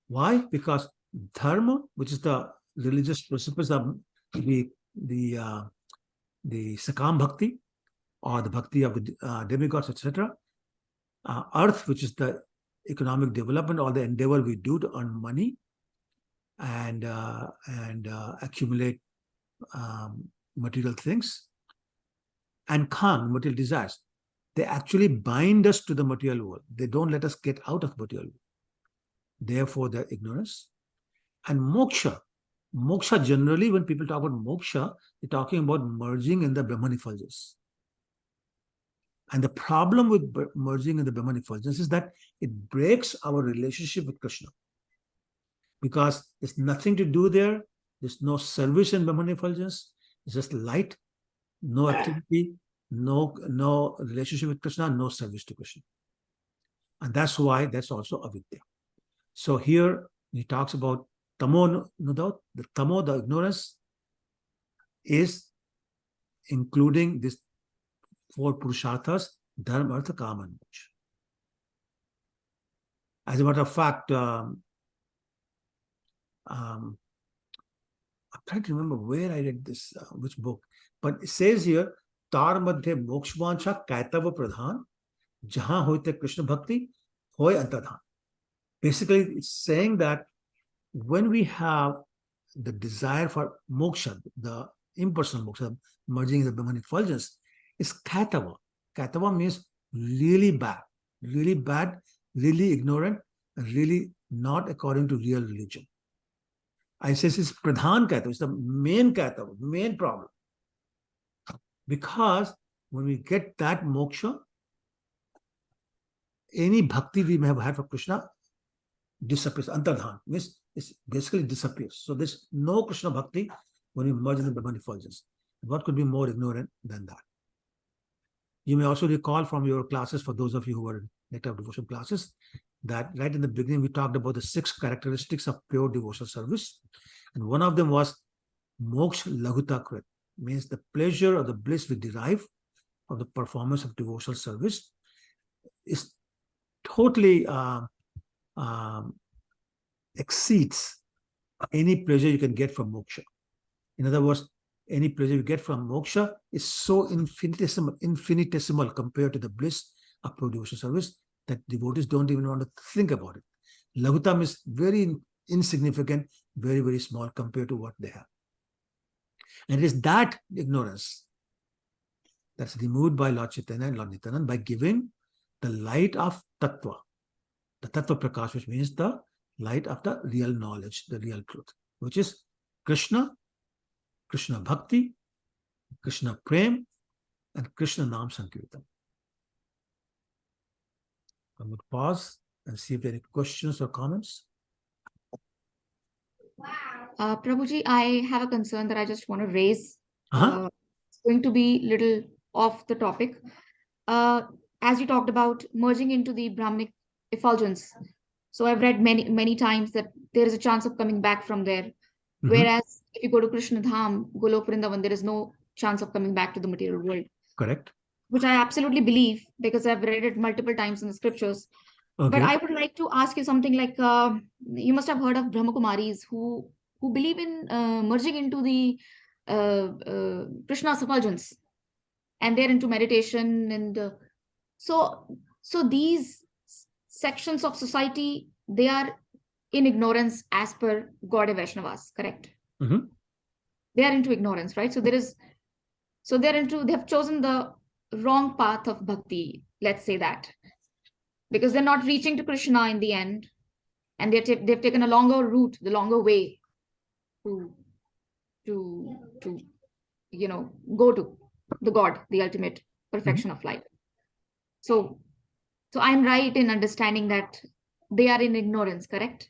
A: Why? Because dharma, which is the religious principles of the Sakam Bhakti, or the Bhakti of the demigods, etc. Earth, which is the economic development or the endeavor we do to earn money and accumulate material things, and Kam, material desires. They actually bind us to the material world. They don't let us get out of material world. Therefore, they're ignorance. And moksha. Moksha, generally, when people talk about moksha, they're talking about merging in the Brahman effulgence. And the problem with merging in the Brahman effulgence is that it breaks our relationship with Krishna. Because there's nothing to do there. There's no service in Brahman effulgence. It's just light, no activity, no relationship with Krishna, no service to Krishna. And that's why that's also avidya. So here he talks about tamo, no doubt, the tamo, the ignorance, is including these four purusharthas, dharma, artha, kama, and moksha. As a matter of fact, a trying to remember where I read this, which book, but it says here, Tar madhye mokshvancha kaitava pradhan, jahan hoite Krishna bhakti, hoy antadhan. Basically, it's saying that when we have the desire for moksha, the impersonal moksha, merging in the Brahman effulgence, is kaitava. Kaitava means really bad, really ignorant, and really not according to real religion. I say it's pradhan kaitava, it's the main kaitava, main problem. Because when we get that moksha, any bhakti we may have had for Krishna disappears. Antardhan means it basically disappears. So there's no Krishna bhakti when we merge in the Brahman effulgence. What could be more ignorant than that? You may also recall from your classes, for those of you who were in Nectar of Devotion classes, that right in the beginning we talked about the 6 characteristics of pure devotional service. And one of them was moksha laguta krit, means the pleasure or the bliss we derive from the performance of devotional service is totally exceeds any pleasure you can get from moksha. In other words, any pleasure you get from moksha is so infinitesimal compared to the bliss of pure devotional service that devotees don't even want to think about it. Lagutam is very insignificant, very, very small compared to what they have. And it is that ignorance that's removed by Lord Chaitanya and Lord Nityananda by giving the light of tattva, the tattva prakash, which means the light of the real knowledge, the real truth, which is Krishna, Krishna Bhakti, Krishna Prem, and Krishna Nam Sankirtan. I'm going to pause and see if there are any questions or comments.
I: Prabhuji, I have a concern that I just want to raise.
A: Uh-huh.
I: It's going to be little off the topic. As you talked about merging into the Brahmanic effulgence. So I've read many times that there is a chance of coming back from there.
A: Mm-hmm.
I: Whereas if you go to Krishna Dham, Golok Vrindavan, there is no chance of coming back to the material world.
A: Correct.
I: Which I absolutely believe because I've read it multiple times in the scriptures.
A: Okay.
I: But I would like to ask you something like, you must have heard of Brahmakumaris who believe in merging into the Krishna's effulgence, and they're into meditation. And so these sections of society, they are in ignorance as per Gaudiya Vaishnavas, correct?
A: Mm-hmm.
I: They are into ignorance, right? So they have chosen the wrong path of bhakti, let's say that, because they're not reaching to Krishna in the end, and they've taken a longer route, the longer way to go to the God, the ultimate perfection of life. So I'm right in understanding that they are in ignorance, correct?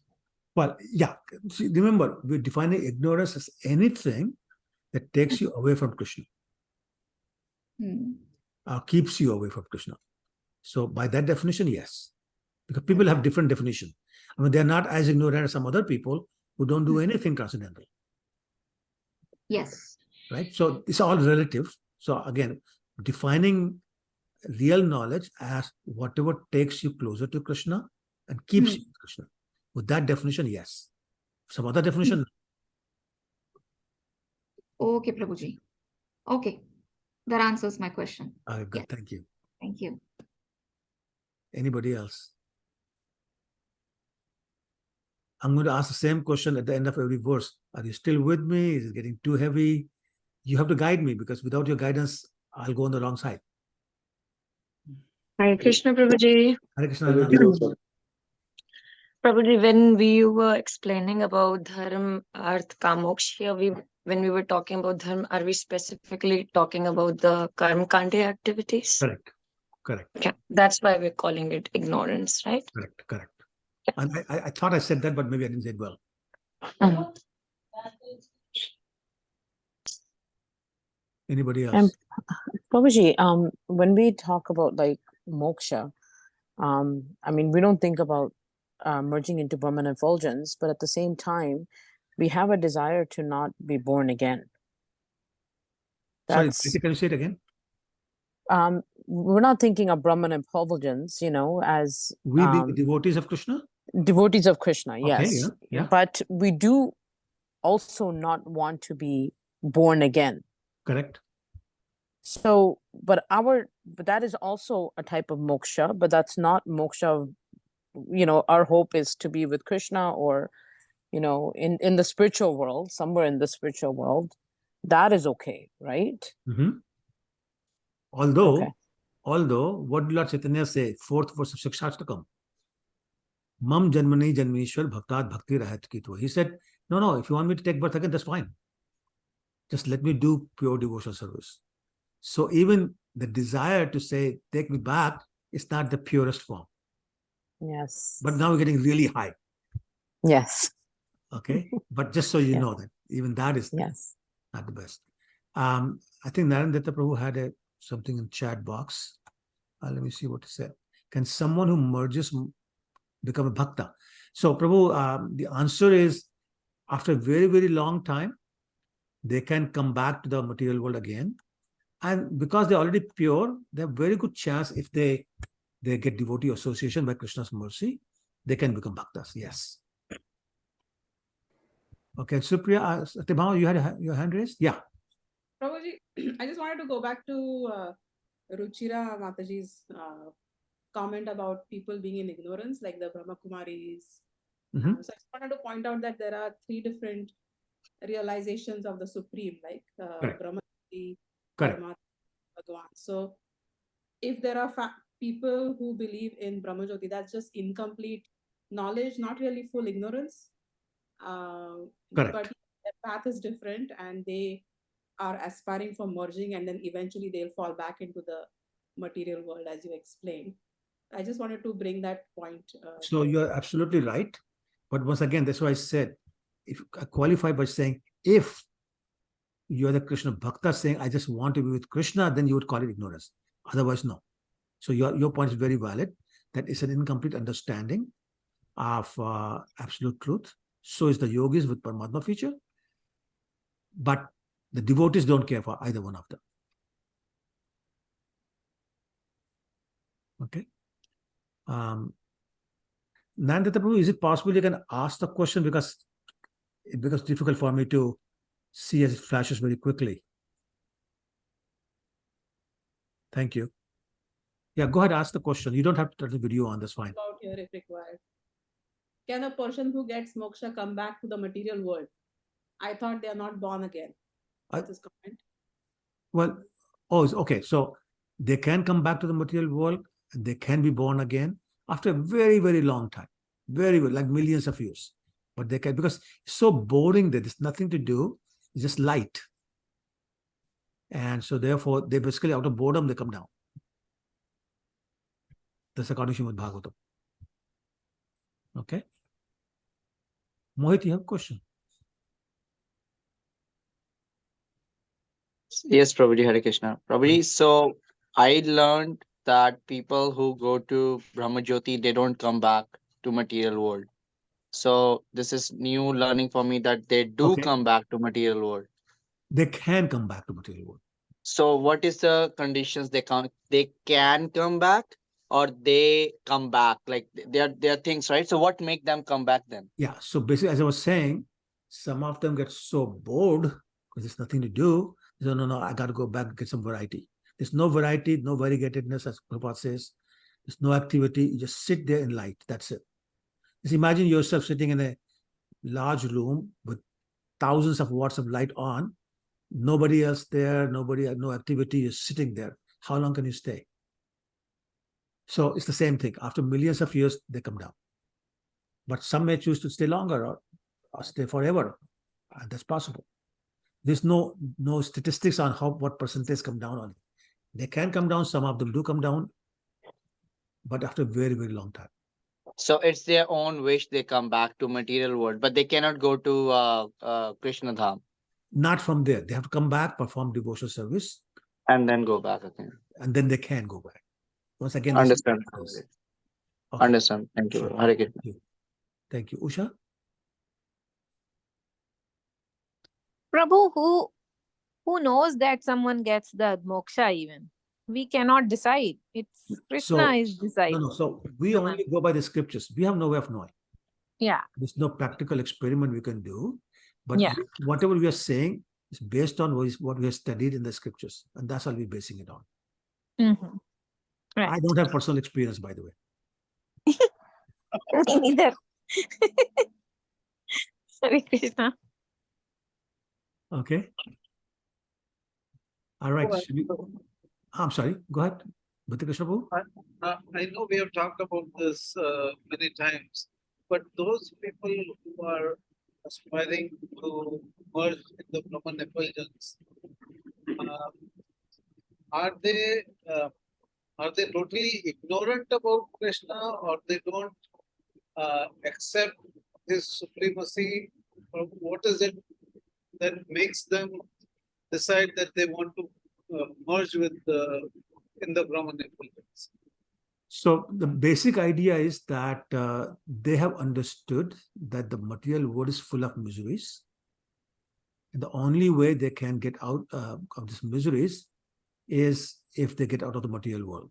A: Well, yeah. See, remember, we're defining ignorance as anything that takes you away from Krishna. Keeps you away from Krishna. So by that definition, yes. Because people have different definition. I mean, they're not as ignorant as some other people who don't do anything transcendental.
I: Yes.
A: Right? So it's all relative. So again, defining real knowledge as whatever takes you closer to Krishna and keeps you with Krishna. With that definition, yes. Some other definition.
I: Okay, Prabhuji. Okay. That answers my question.
A: Good.
I: Yeah.
A: Thank you.
I: Thank you.
A: Anybody else? I'm going to ask the same question at the end of every verse. Are you still with me? Is it getting too heavy? You have to guide me, because without your guidance, I'll go on the wrong side.
J: Hare Krishna, Prabhuji.
A: Hare Krishna.
J: Prabhuji, when we were explaining about dharma, arth, kamoksha, when we were talking about dharma, are we specifically talking about the karma kande activities?
A: Correct.
J: Okay. That's why we're calling it ignorance, right?
A: Correct. And I thought I said that, but maybe I didn't say it well. Anybody else?
F: Prabhuji, when we talk about like moksha, I mean, we don't think about merging into Brahman effulgence, but at the same time, we have a desire to not be born again.
A: Sorry, can you say it again?
F: We're not thinking of Brahman effulgence, as
A: we being devotees of Krishna?
F: Devotees of Krishna,
A: Okay,
F: yes.
A: yeah.
F: But we do also not want to be born again.
A: Correct.
F: So, but that is also a type of moksha, but that's not moksha. Our hope is to be with Krishna, or, in the spiritual world, somewhere in the spiritual world. That is okay, right?
A: Mm-hmm. Although,
F: Okay.
A: what did Lord Chaitanya say? Fourth verse of Shikshashtakam. Mam janmani janmeshwar bhaktat bhakti rahat kitva. He said, no, if you want me to take birth again, that's fine. Just let me do pure devotional service. So even the desire to say, take me back, is not the purest form.
F: Yes.
A: But now we're getting really high.
F: Yes.
A: Okay. But just so you
F: Yeah.
A: know that even that is
F: Yes.
A: not the best. I think Narendra Prabhu had something in chat box. Let me see what he said. Can someone who merges become a bhakta? So Prabhu, the answer is, after a very, very long time, they can come back to the material world again. And because they're already pure, they have very good chance, if they get devotee association by Krishna's mercy, they can become bhaktas. Yes. Okay, Supriya, Tibhama, you had your hand raised? Yeah.
K: Prabhuji, I just wanted to go back to Ruchira Mataji's comment about people being in ignorance, like the Brahma Kumaris.
A: Mm-hmm.
K: So I just wanted to point out that there are 3 different realizations of the Supreme, like Brahma, Paramatma, Bhagavan. So if there are people who believe in Brahma Jyoti, that's just incomplete knowledge, not really full ignorance.
A: Correct.
K: But their path is different, and they are aspiring for merging, and then eventually they'll fall back into the material world, as you explained. I just wanted to bring that point.
A: So you're absolutely right. But once again, that's why I said, if I qualify by saying, if you're the Krishna Bhakta saying, I just want to be with Krishna, then you would call it ignorance. Otherwise, no. So your point is very valid. That is an incomplete understanding of absolute truth. So is the yogis with Paramatma feature. But the devotees don't care for either one of them. Okay. Nandita Prabhu, is it possible you can ask the question, because it becomes difficult for me to see as it flashes very quickly. Thank you. Yeah, go ahead, ask the question. You don't have to turn the video on, that's fine.
K: About here if required. Can a person who gets moksha come back to the material world? I thought they are not born again. What's his comment?
A: Well, okay. So they can come back to the material world, and they can be born again after a very, very long time. Very, like millions of years. But they can, because it's so boring that there's nothing to do. It's just light. And so therefore, they basically, out of boredom, they come down. That's according to Srimad Bhagavatam. Okay. Mohit, you have a question?
L: Yes, Prabhuji, Hare Krishna. Prabhuji, so I learned that people who go to Brahma Jyoti, they don't come back to material world. So this is new learning for me, that they do come back to material world.
A: They can come back to material world.
L: So what is the conditions they can come back, or they come back? Like there are things, right? So what make them come back then?
A: Yeah. So basically, as I was saying, some of them get so bored because there's nothing to do. They say, no, I got to go back and get some variety. There's no variety, no variegatedness, as Prabhupada says. There's no activity. You just sit there in light. That's it. Just imagine yourself sitting in a large room with thousands of watts of light on. Nobody else there, no activity. You're sitting there. How long can you stay? So it's the same thing. After millions of years, they come down. But some may choose to stay longer or stay forever. And that's possible. There's no statistics on what percentage come down on it. They can come down. Some of them do come down, but after a very, very long time.
L: So it's their own wish they come back to material world, but they cannot go to Krishna Dham.
A: Not from there. They have to come back, perform devotional service,
L: and then go back again.
A: And then they can go back. Once again,
L: Understand.
A: Okay.
L: Understand. Thank you.
A: Sure.
L: Hare Krishna.
A: Thank you. Usha?
H: Prabhu, who knows that someone gets the moksha even? We cannot decide. It's Krishna is deciding.
A: No. So we only go by the scriptures. We have no way of knowing.
H: Yeah.
A: There's no practical experiment we can do. But
H: Yeah.
A: whatever we are saying is based on what we have studied in the scriptures, and that's all we're basing it on.
H: Mm-hmm. Right.
A: I don't have personal experience, by the way.
H: Me neither. Hare Krishna.
A: Okay. All right. I'm sorry. Go ahead. Bhakti Krishna Prabhu.
M: I know we have talked about this many times, but those people who are aspiring to merge in the Brahman effulgence, are they totally ignorant about Krishna, or they don't accept his supremacy? Or what is it that makes them decide that they want to merge with in the Brahman effulgence?
A: So the basic idea is that they have understood that the material world is full of miseries. And the only way they can get out of these miseries is if they get out of the material world.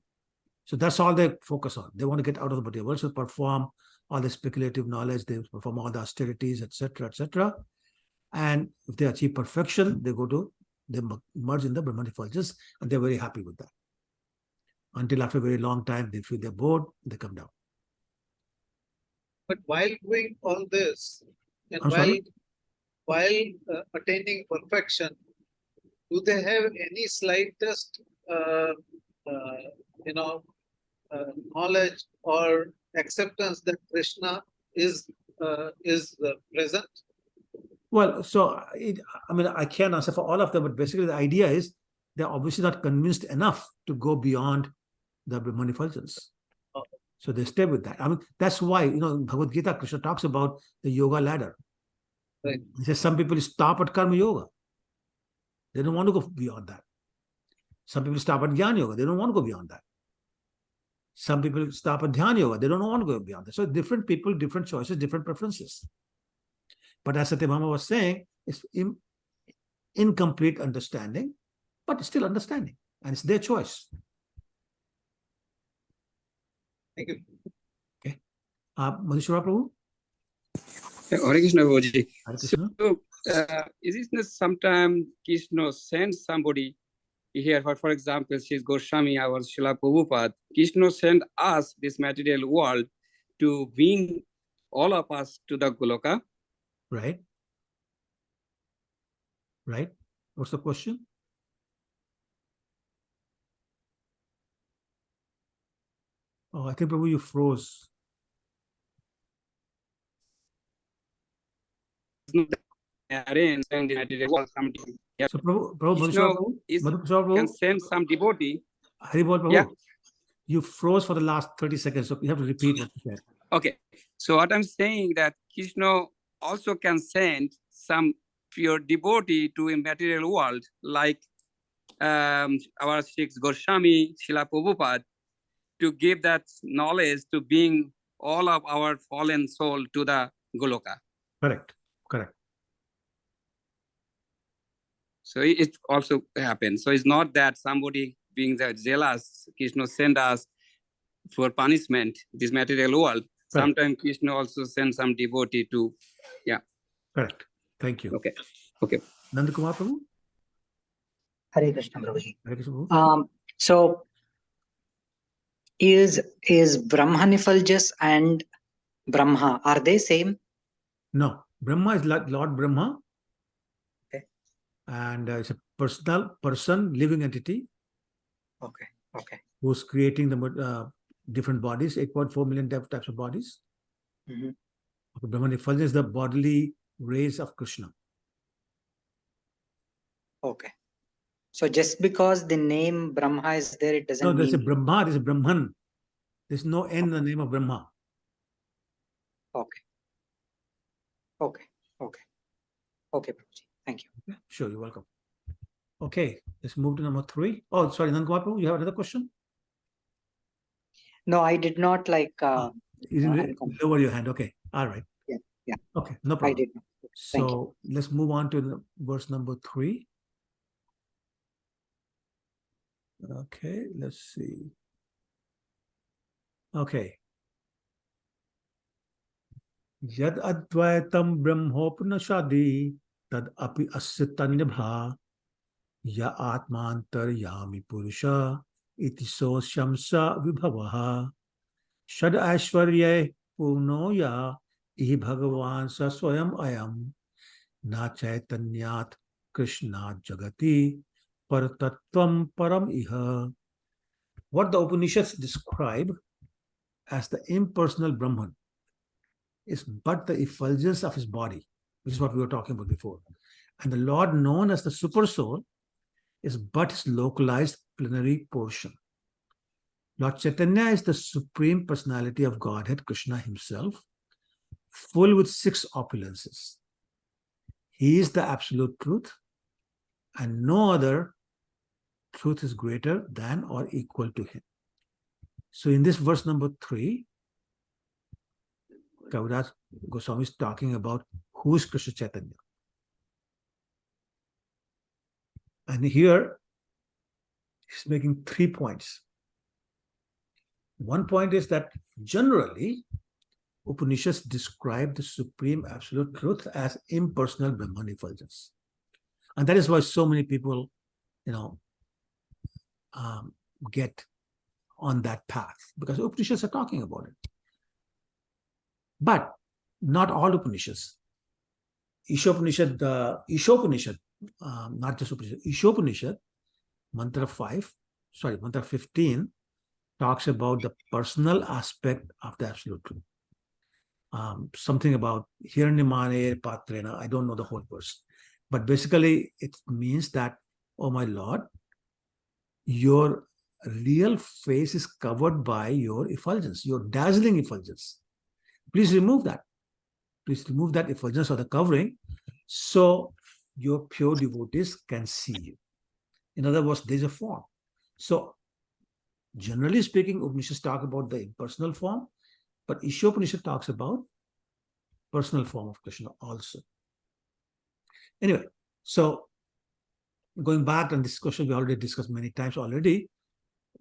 A: So that's all they focus on. They want to get out of the material world, so perform all the speculative knowledge, they perform all the austerities, etc., etc. And if they achieve perfection, they merge in the Brahman effulgence, and they're very happy with that. Until after a very long time, they feel they're bored, they come down.
M: But while doing all this, and while attaining perfection, do they have any slightest, knowledge or acceptance that Krishna is present?
A: Well, so I can't answer for all of them, but basically the idea is they're obviously not convinced enough to go beyond the Brahman effulgence. So they stay with that. That's why, in Bhagavad Gita, Krishna talks about the yoga ladder.
M: Right.
A: He says some people stop at karma yoga. They don't want to go beyond that. Some people stop at jnana yoga. They don't want to go beyond that. Some people stop at dhyana yoga. They don't want to go beyond that. So different people, different choices, different preferences. But as Satyabhama was saying, it's incomplete understanding, but still understanding. And it's their choice.
M: Thank you.
A: Okay. Madhusura Prabhu?
N: Hare Krishna, Prabhuji.
A: Hare Krishna.
N: So, is it sometimes Krishna sends somebody here, for example, she's Goswami, our Srila Prabhupada, Krishna sent us, this material world, to bring all of us to the Goloka.
A: Right. Right. What's the question? Oh, I think Prabhu, you froze.
N: Arrange and the material world.
A: So Prabhu,
N: Krishna can send some devotee.
A: Haribol Prabhu,
N: yeah.
A: You froze for the last 30 seconds, so you have to repeat what you said.
N: Okay. So what I'm saying that Krishna also can send some pure devotee to a material world, like our Sikhs Goswami, Srila Prabhupada, to give that knowledge to bring all of our fallen soul to the Goloka.
A: Correct.
N: So it also happens. So it's not that somebody being jealous, Krishna send us for punishment, this material world.
A: Correct.
N: Sometimes Krishna also sends some devotee to, yeah.
A: Correct. Thank you.
N: Okay.
A: Nandakumar Prabhu?
G: Hare Krishna, Prabhuji.
A: Hare Krishna Prabhu.
G: So is Brahman effulgence and Brahma, are they same?
A: No. Brahma is Lord Brahma.
G: Okay.
A: And it's a person, living entity.
G: Okay.
A: Who's creating the different bodies, 8.4 million types of bodies.
G: Mm-hmm.
A: Okay, Brahman effulgence is the bodily rays of Krishna.
G: Okay. So just because the name Brahma is there, it doesn't mean...
A: No, there's a Brahma, there's a Brahman. There's no N in the name of Brahma.
G: Okay, Prabhuji. Thank you.
A: Sure, you're welcome. Okay, let's move to number 3. Oh, sorry, Nandakumar Prabhu, you have another question?
G: No, I did not like...
A: you didn't lower your hand. Okay, all right.
G: Yeah.
A: Okay, no problem.
G: I did not.
A: So let's move on to verse number 3. Okay, let's see. Okay. Yad advaitam brahmopnashadi tad api asya tanyabha ya atmantar yami purusha iti so shamsa vibhavaha shad aishwarya purno ya ihi bhagavan sa swayam ayam na chaitanyat krishna jagati partatvam param iha. What the Upanishads describe as the impersonal Brahman is but the effulgence of his body, which is what we were talking about before. And the Lord known as the Super Soul is but his localized plenary portion. Lord Chaitanya is the Supreme Personality of Godhead, Krishna himself, full with 6 opulences. He is the absolute truth, and no other truth is greater than or equal to him. So in this verse number 3, Kaviraj Goswami is talking about who is Krishna Chaitanya. And here he's making 3 points. One point is that generally Upanishads describe the supreme absolute truth as impersonal Brahman effulgence. And that is why so many people, get on that path, because Upanishads are talking about it. But not all Upanishads. Ishopanishad, not just Upanishad, Ishopanishad, Mantra 15, talks about the personal aspect of the absolute truth. Something about Hiranyamane Patrena, I don't know the whole verse. But basically, it means that, oh my Lord, your real face is covered by your effulgence, your dazzling effulgence. Please remove that. Please remove that effulgence or the covering so your pure devotees can see you. In other words, there's a form. So, generally speaking, Upanishads talk about the impersonal form, but Ishopanishad talks about personal form of Krishna also. Anyway, so going back on this question we already discussed many times already,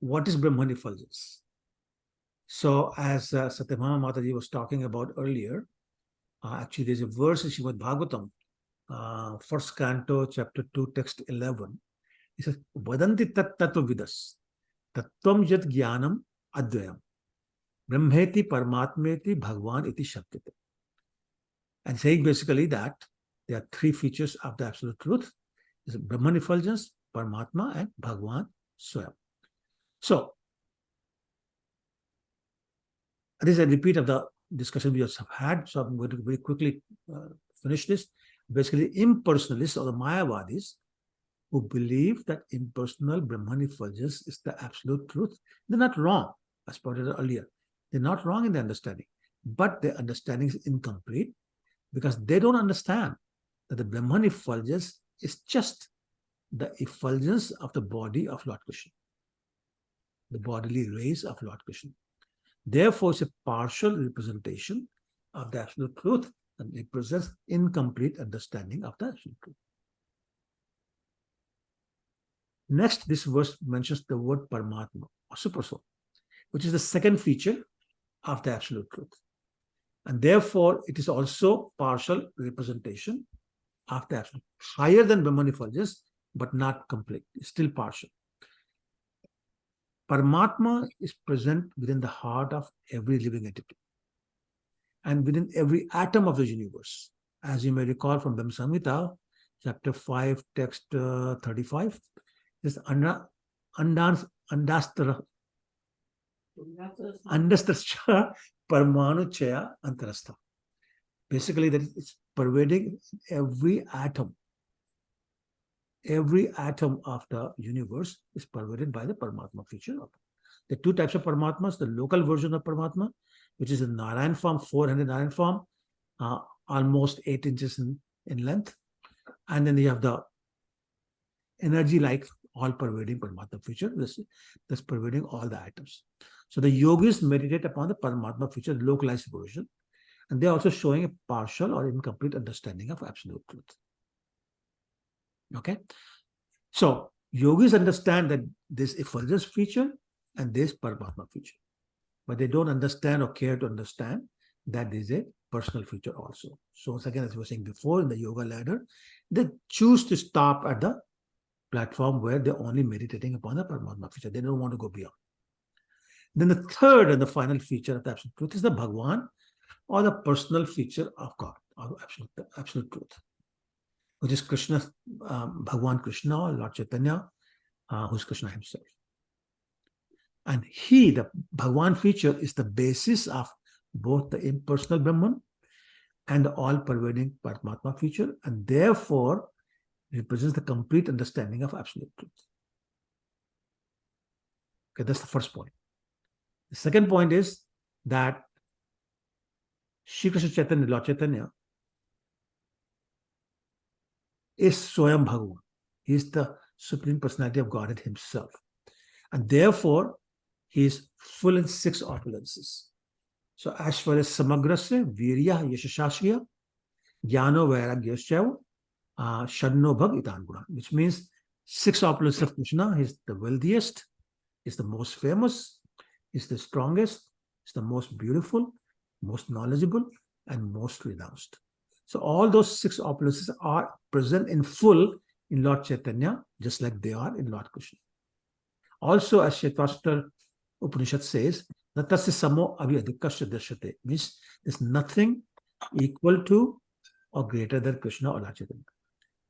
A: what is Brahman effulgence? So as Satyabhama Mataji was talking about earlier, actually there's a verse in Srimad Bhagavatam, first canto, chapter 2, text 11. It says, Vadanti tat tattva vidas, tattvam yat jnanam advayam, brahmeti paramatmeti bhagwan iti shakyate. And saying basically that there are 3 features of the absolute truth: is Brahman effulgence, Paramatma, and Bhagwan Swayam. So, this is a repeat of the discussion we just have had, so I'm going to very quickly finish this. Basically, impersonalists or the Mayavadis who believe that impersonal Brahman effulgence is the absolute truth, they're not wrong, as pointed out earlier. They're not wrong in their understanding, but their understanding is incomplete because they don't understand that the Brahman effulgence is just the effulgence of the body of Lord Krishna, the bodily rays of Lord Krishna. Therefore, it's a partial representation of the absolute truth and represents incomplete understanding of the absolute truth. Next, this verse mentions the word Paramatma, or Super Soul, which is the second feature of the absolute truth. And therefore, it is also partial representation of the absolute, higher than Brahman effulgence, but not complete. It's still partial. Paramatma is present within the heart of every living entity and within every atom of the universe. As you may recall from Brahma Samhita, chapter 5, text 35, this andastra parmanu chaya antarastha. Basically, that it's pervading every atom. Every atom of the universe is pervaded by the Paramatma feature. The 2 types of Paramatmas, the local version of Paramatma, which is in Narayan form, 400 Narayan form, almost 8 inches in length. And then you have the energy-like, all-pervading Paramatma feature that's pervading all the atoms. So the yogis meditate upon the Paramatma feature, the localized version, and they're also showing a partial or incomplete understanding of absolute truth. Okay, so yogis understand that this effulgence feature and this Paramatma feature, but they don't understand or care to understand that there is a personal feature also. So once again, as I was saying before, in the yoga ladder, they choose to stop at the platform where they're only meditating upon the Paramatma feature. They don't want to go beyond. Then the third and the final feature of the absolute truth is the Bhagwan, or the personal feature of God, or absolute truth, which is Krishna, Bhagwan Krishna, or Lord Chaitanya, who's Krishna himself. And he, the Bhagwan feature, is the basis of both the impersonal Brahman and the all-pervading Paramatma feature, and therefore represents the complete understanding of absolute truth. Okay, that's the first point. The second point is that Shri Krishna Chaitanya, Lord Chaitanya, is Swayam Bhagavan. He is the Supreme Personality of Godhead himself. And therefore, he is full in 6 opulences. So, as far as Samagrasya, Virya, Yashashashya, Jnano, Vairagyasya, Shadno Bhag Itan Guna, which means 6 opulences of Krishna. He is the wealthiest, is the most famous, is the strongest, is the most beautiful, most knowledgeable, and most renounced. So all those 6 opulences are present in full in Lord Chaitanya, just like they are in Lord Krishna. Also, as Shvetashtra Upanishad says, Natasya samo avyadhikasya darshate, means there's nothing equal to or greater than Krishna or Lord Chaitanya.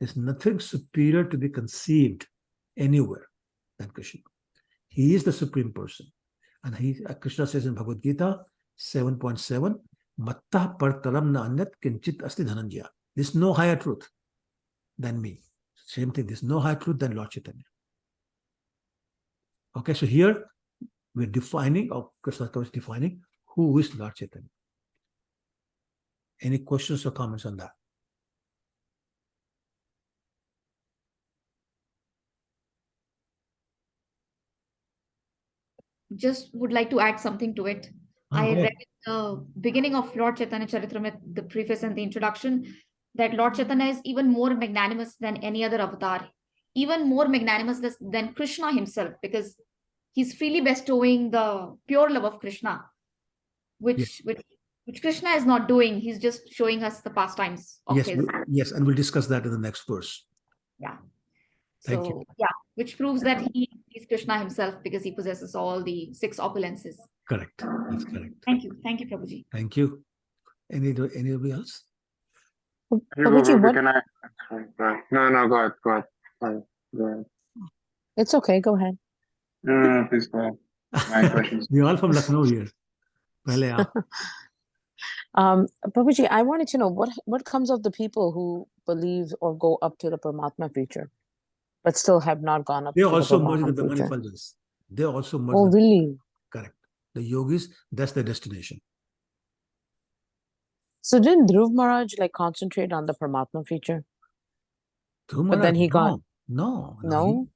A: There's nothing superior to be conceived anywhere than Krishna. He is the Supreme Person. And Krishna says in Bhagavad Gita 7.7, Matta partaram na anyat kinchit asti dhananjaya. There's no higher truth than me. Same thing, there's no higher truth than Lord Chaitanya. Okay, so here we're defining, or Krishna is defining, who is Lord Chaitanya. Any questions or comments on that?
I: Just would like to add something to it. I read in the beginning of Lord Chaitanya Charitamrita, the preface and the introduction, that Lord Chaitanya is even more magnanimous than any other avatar, even more magnanimous than Krishna himself, because he's freely bestowing the pure love of Krishna, which Krishna is not doing. He's just showing us the pastimes of his.
A: Yes, and we'll discuss that in the next verse.
I: Yeah.
A: Thank you.
I: Yeah, which proves that he is Krishna himself because he possesses all the 6 opulences.
A: Correct. That's correct.
I: Thank you, Prabhuji.
A: Thank you. Anybody else?
F: Prabhuji, what?
C: Can I? No, go ahead. Go ahead.
F: It's okay. Go ahead.
C: No, please go ahead. My questions.
A: We're all from Lucknow here.
F: Prabhuji, I wanted to know what comes of the people who believe or go up to the Paramatma feature, but still have not gone up
A: they
F: to
A: also
F: the
A: merge
F: Paramatma
A: the Brahman
F: feature.
A: effulgence. They also merge.
F: Oh, really?
A: Correct. The yogis, that's their destination.
F: So didn't Dhruv Maharaj concentrate on the Paramatma feature?
A: Dhruv
F: But then
A: Maharaj,
F: he got
A: no.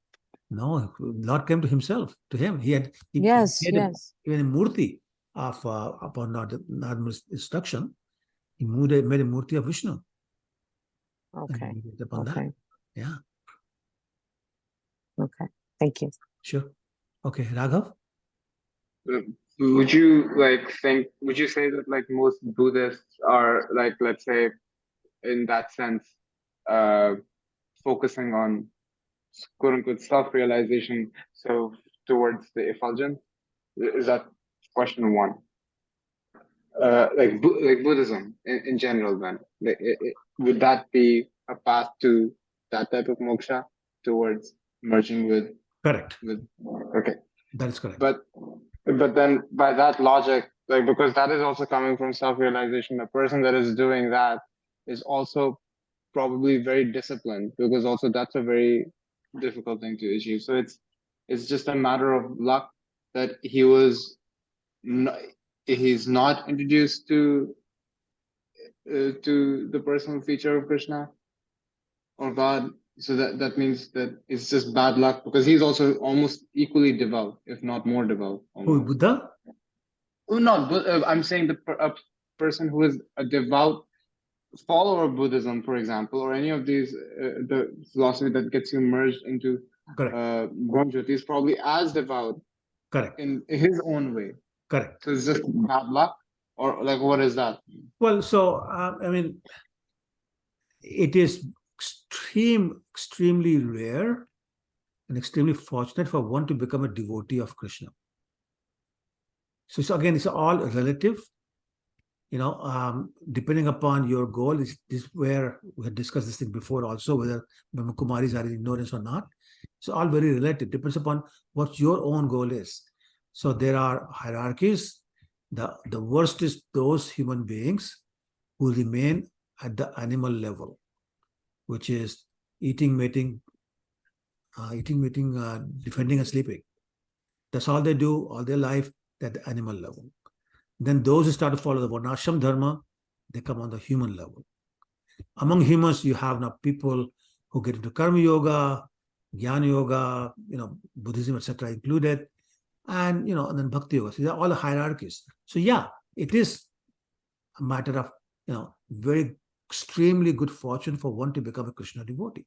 A: Lord came to himself, to him. He had even a murti of upon Narada's instruction. He made a murti of Vishnu.
F: Okay.
A: That. Yeah.
F: Okay. Thank you.
A: Sure. Okay, Raghav.
C: Would you would you say that most Buddhists are let's say in that sense focusing on quote unquote self-realization, so towards the effulgence? Is that question 1? Like Buddhism in general, then would that be a path to that type of moksha, towards merging with?
A: Correct.
C: Okay,
A: that is correct.
C: But then by that logic, because that is also coming from self-realization, the person that is doing that is also probably very disciplined, because also that's a very difficult thing to achieve. So it's just a matter of luck that he's not introduced to the personal feature of Krishna or God. So that means that it's just bad luck, because he's also almost equally devout, if not more devout.
A: Who, Buddha?
C: Oh, not I'm saying a person who is a devout follower of Buddhism, for example, or any of these the philosophy that gets you merged into Brahmajyoti, is probably as devout.
A: Correct.
C: In his own way.
A: Correct.
C: So it's just bad luck.
L: or like what is that?
A: Well, so I mean, it is extremely rare and extremely fortunate for one to become a devotee of Krishna. So again, it's all relative. Depending upon your goal, this where we had discussed this thing before also, whether Brahmakumaris are in ignorance or not. It's all very relative. Depends upon what your own goal is. So there are hierarchies. The worst is those human beings who remain at the animal level, which is eating, mating, defending and sleeping. That's all they do all their life at the animal level. Then those who start to follow the Varnashram Dharma, they come on the human level. Among humans, you have now people who get into Karma Yoga, Jnana Yoga, Buddhism, etc. included, and then Bhakti Yoga. So they're all the hierarchies. So yeah, it is a matter of very extremely good fortune for one to become a Krishna devotee.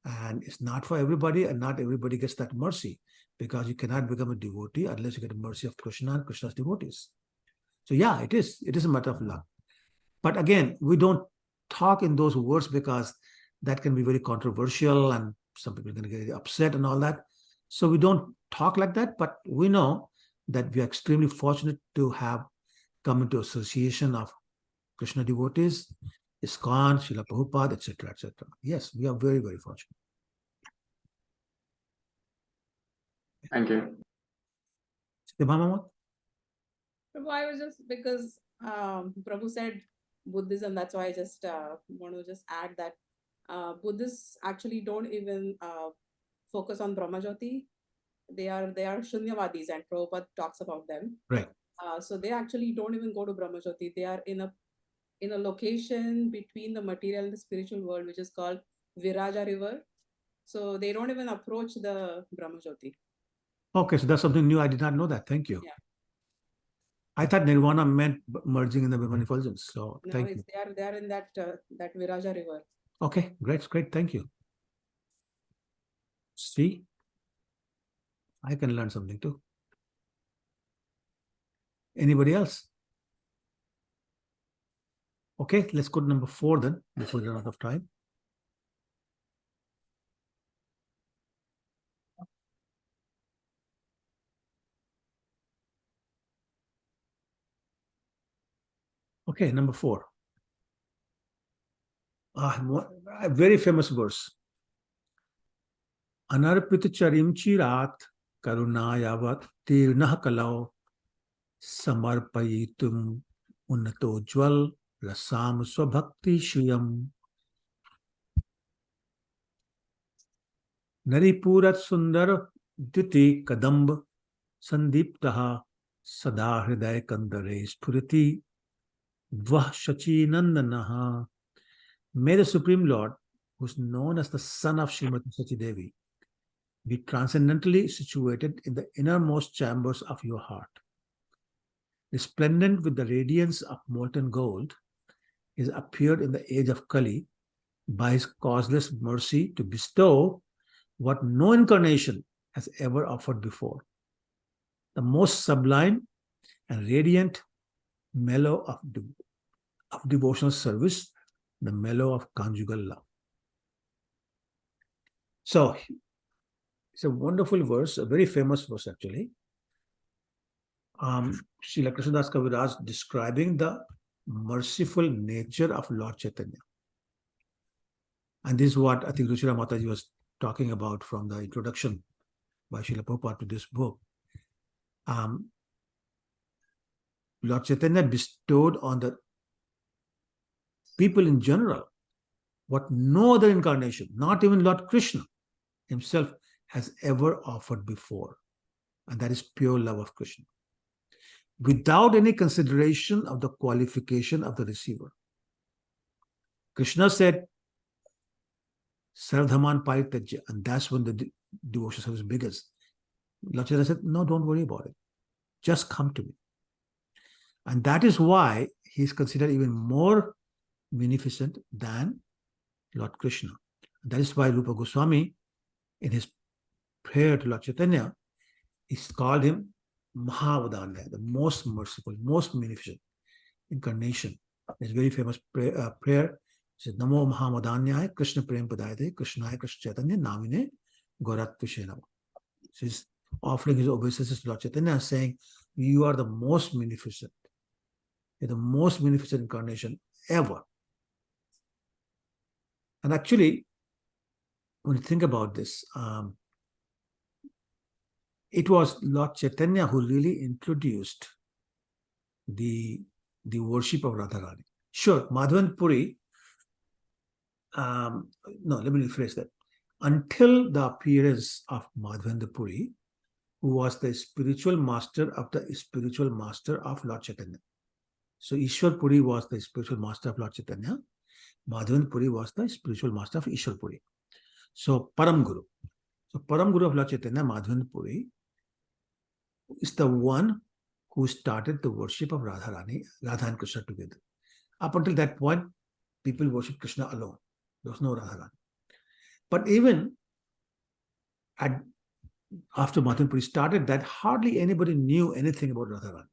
A: And it's not for everybody, and not everybody gets that mercy, because you cannot become a devotee unless you get the mercy of Krishna and Krishna's devotees. So yeah, it is a matter of luck. But again, we don't talk in those words because that can be very controversial and some people are going to get upset and all that. So we don't talk like that, but we know that we are extremely fortunate to have come into association of Krishna devotees, ISKCON, Srila Prabhupada, etc., etc. Yes, we are very, very fortunate.
L: Thank you.
A: Prabhu,
K: I was just, because Prabhu said Buddhism, that's why I just want to just add that Buddhists actually don't even focus on Brahmajyoti. They are Shunyavadis, and Prabhupada talks about them.
A: Right.
K: So they actually don't even go to Brahmajyoti. They are in a location between the material and the spiritual world, which is called Viraja River. So they don't even approach the Brahmajyoti.
A: Okay, so that's something new. I did not know that. Thank you.
K: Yeah.
A: I thought Nirvana meant merging in the Brahman effulgence. So
K: No,
A: thank you.
K: they are in that Viraja River.
A: Okay, great. Thank you. See, I can learn something too. Anybody else? Okay, let's go to number 4 then, before we run out of time. Okay, number 4. A very famous verse. Anarpita charim chirat karunayavat tirnah kalau samarpayitum unnatojwal rasam swabhakti shuyam. Naripurat sundar diti kadamb sandiptaha sada hriday kandare spuriti vah shachinandanaha. May the Supreme Lord, who is known as the son of Srimati Sachi Devi, be transcendently situated in the innermost chambers of your heart. Resplendent with the radiance of molten gold, he has appeared in the age of Kali by his causeless mercy to bestow what no incarnation has ever offered before. The most sublime and radiant mellow of devotional service, the mellow of conjugal love. So, it's a wonderful verse, a very famous verse actually. Srila Krishnadas Kaviraj describing the merciful nature of Lord Chaitanya. And this is what I think Ruchira Mataji was talking about from the introduction by Srila Prabhupada to this book. Lord Chaitanya bestowed on the people in general what no other incarnation, not even Lord Krishna himself, has ever offered before. And that is pure love of Krishna, without any consideration of the qualification of the receiver. Krishna said, Sarvdhaman Paritajya, and that's when the devotion service begins. Lord Chaitanya said, no, don't worry about it. Just come to me. And that is why he is considered even more munificent than Lord Krishna. That is why Rupa Goswami, in his prayer to Lord Chaitanya, he called him Mahavadanya, the most merciful, most beneficent incarnation. His very famous prayer says, Namo Mahamadanyaya Krishna Prem Padayate Krishnaya Krishna Chaitanya Namine Gorat Vishenava. So he's offering his obeisances to Lord Chaitanya, saying, you are the most beneficent. You're the most beneficent incarnation ever. And actually, when you think about this, it was Lord Chaitanya who really introduced the worship of Radharani. Sure, Madhavan Puri, no, let me rephrase that. Until the appearance of Madhavendra Puri, who was the spiritual master of the spiritual master of Lord Chaitanya. So Ishwar Puri was the spiritual master of Lord Chaitanya. Madhavendra Puri was the spiritual master of Ishwar Puri. So Param Guru. So Param Guru of Lord Chaitanya, Madhavendra Puri, is the one who started the worship of Radharani, Radha and Krishna together. Up until that point, people worship Krishna alone. There was no Radharani. But even after Madhavendra Puri started that, hardly anybody knew anything about Radharani.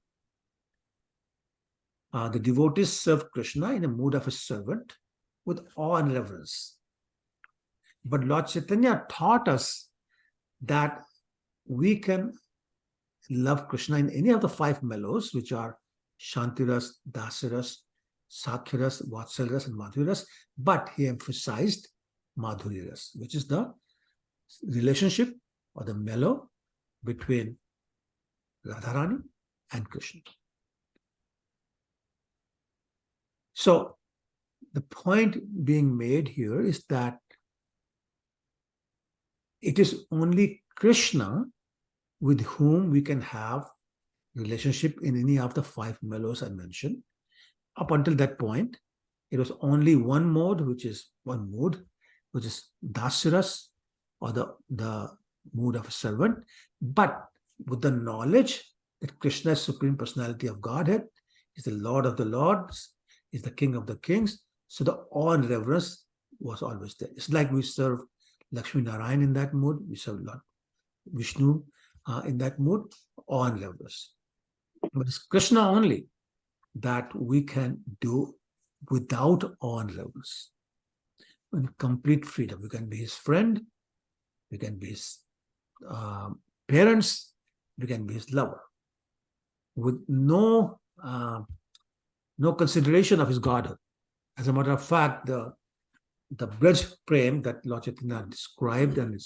A: The devotees served Krishna in a mood of a servant with awe and reverence. But Lord Chaitanya taught us that we can love Krishna in any of the 5 mellows, which are Shantiras, Dasiras, Sakhiras, Vatsalras, and Madhuriras. But he emphasized Madhuriras, which is the relationship or the mellow between Radharani and Krishna. So the point being made here is that it is only Krishna with whom we can have relationship in any of the 5 mellows I mentioned. Up until that point, it was only one mood, which is Dasiras, or the mood of a servant. But with the knowledge that Krishna is Supreme Personality of Godhead, is the Lord of the Lords, is the King of the Kings, so the awe and reverence was always there. It's like we serve Lakshmi Narayan in that mood, we serve Lord Vishnu in that mood, awe and reverence. But it's Krishna only that we can do without awe and reverence. In complete freedom. We can be his friend, we can be his parents, we can be his lover. With no consideration of his godhood. As a matter of fact, the Braj Prem that Lord Chaitanya described and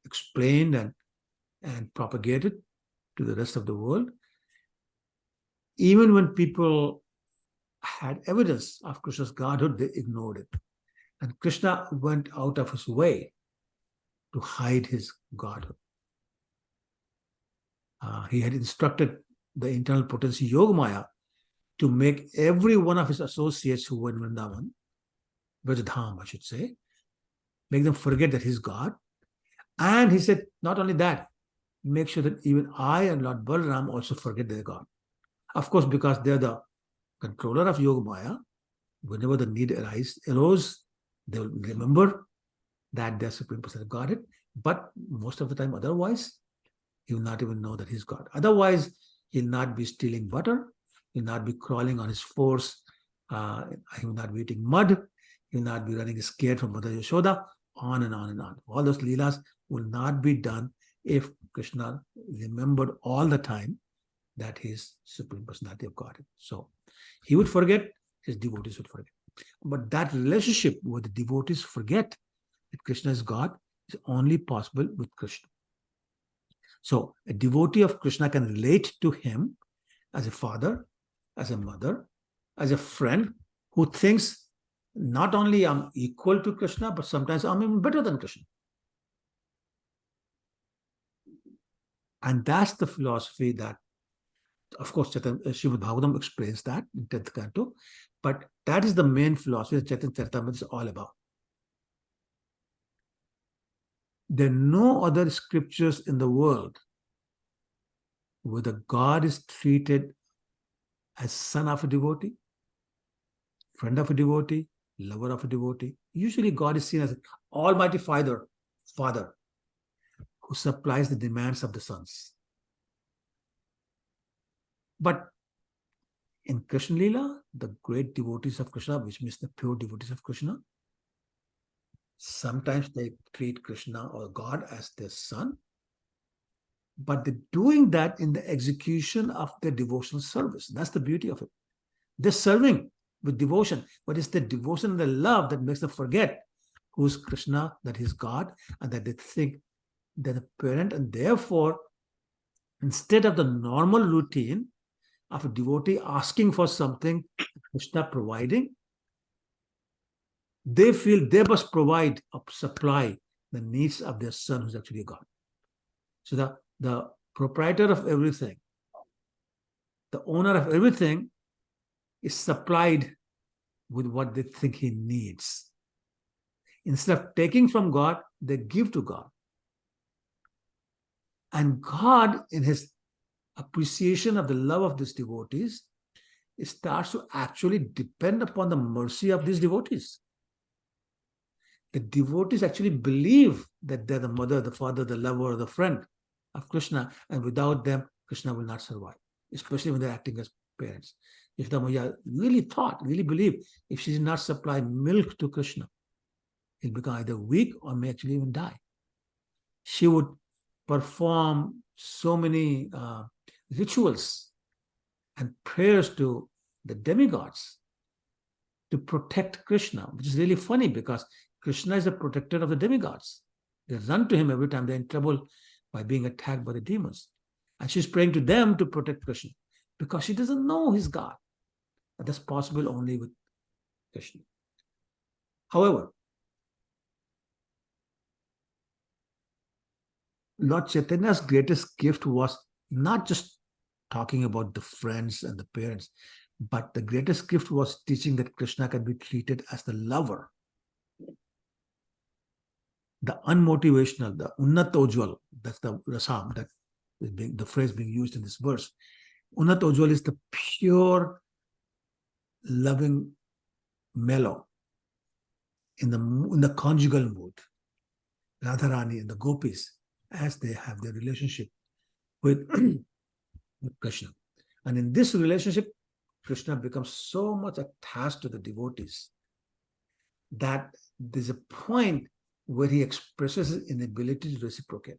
A: explained and propagated to the rest of the world, even when people had evidence of Krishna's godhood, they ignored it. And Krishna went out of his way to hide his godhood. He had instructed the internal potency Yogamaya to make every one of his associates who were in Vrindavan, Vrajadham, I should say, make them forget that he's God. And he said, not only that, make sure that even I and Lord Balaram also forget their God. Of course, because they're the controller of Yogamaya, whenever the need arose, they will remember that they're Supreme Personality of Godhead. But most of the time, otherwise, he will not even know that he's God. Otherwise, he'll not be stealing butter. He'll not be crawling on his fours. He will not be eating mud. He will not be running scared from Mother Yashoda. On and on and on. All those Leelas will not be done if Krishna remembered all the time that he is Supreme Personality of Godhead. So he would forget, his devotees would forget. But that relationship where the devotees forget that Krishna is God is only possible with Krishna. So a devotee of Krishna can relate to him as a father, as a mother, as a friend who thinks not only I'm equal to Krishna, but sometimes I'm even better than Krishna. And that's the philosophy that, of course, Srimad Bhagavatam explains that in 10th canto, but that is the main philosophy that Chaitanya Charitamrita is all about. There are no other scriptures in the world where the God is treated as son of a devotee, friend of a devotee, lover of a devotee. Usually God is seen as Almighty Father who supplies the demands of the sons. But in Krishna Lila, the great devotees of Krishna, which means the pure devotees of Krishna, sometimes they treat Krishna or God as their son, but they're doing that in the execution of their devotional service. That's the beauty of it. They're serving with devotion, but it's the devotion and the love that makes them forget who's Krishna, that he's God, and that they think they're the parent, and therefore, instead of the normal routine of a devotee asking for something, Krishna providing, they feel they must provide or supply the needs of their son, who's actually a God. So the proprietor of everything, the owner of everything, is supplied with what they think he needs. Instead of taking from God, they give to God. And God, in his appreciation of the love of these devotees, it starts to actually depend upon the mercy of these devotees. The devotees actually believe that they're the mother, the father, the lover, the friend of Krishna, and without them, Krishna will not survive, especially when they're acting as parents. If the Maya really believed, if she did not supply milk to Krishna, he'll become either weak or may actually even die. She would perform so many rituals and prayers to the demigods to protect Krishna, which is really funny because Krishna is the protector of the demigods. They run to him every time they're in trouble by being attacked by the demons. And she's praying to them to protect Krishna because she doesn't know he's God. And that's possible only with Krishna. However, Lord Chaitanya's greatest gift was not just talking about the friends and the parents, but the greatest gift was teaching that Krishna can be treated as the lover, the unmotivational, the unnatojwal. That's the rasam, that is the phrase being used in this verse. Unnatojwal is the pure, loving mellow in the conjugal mood. Radharani and the gopis, as they have their relationship with Krishna. And in this relationship, Krishna becomes so much attached to the devotees that there's a point where he expresses his inability to reciprocate.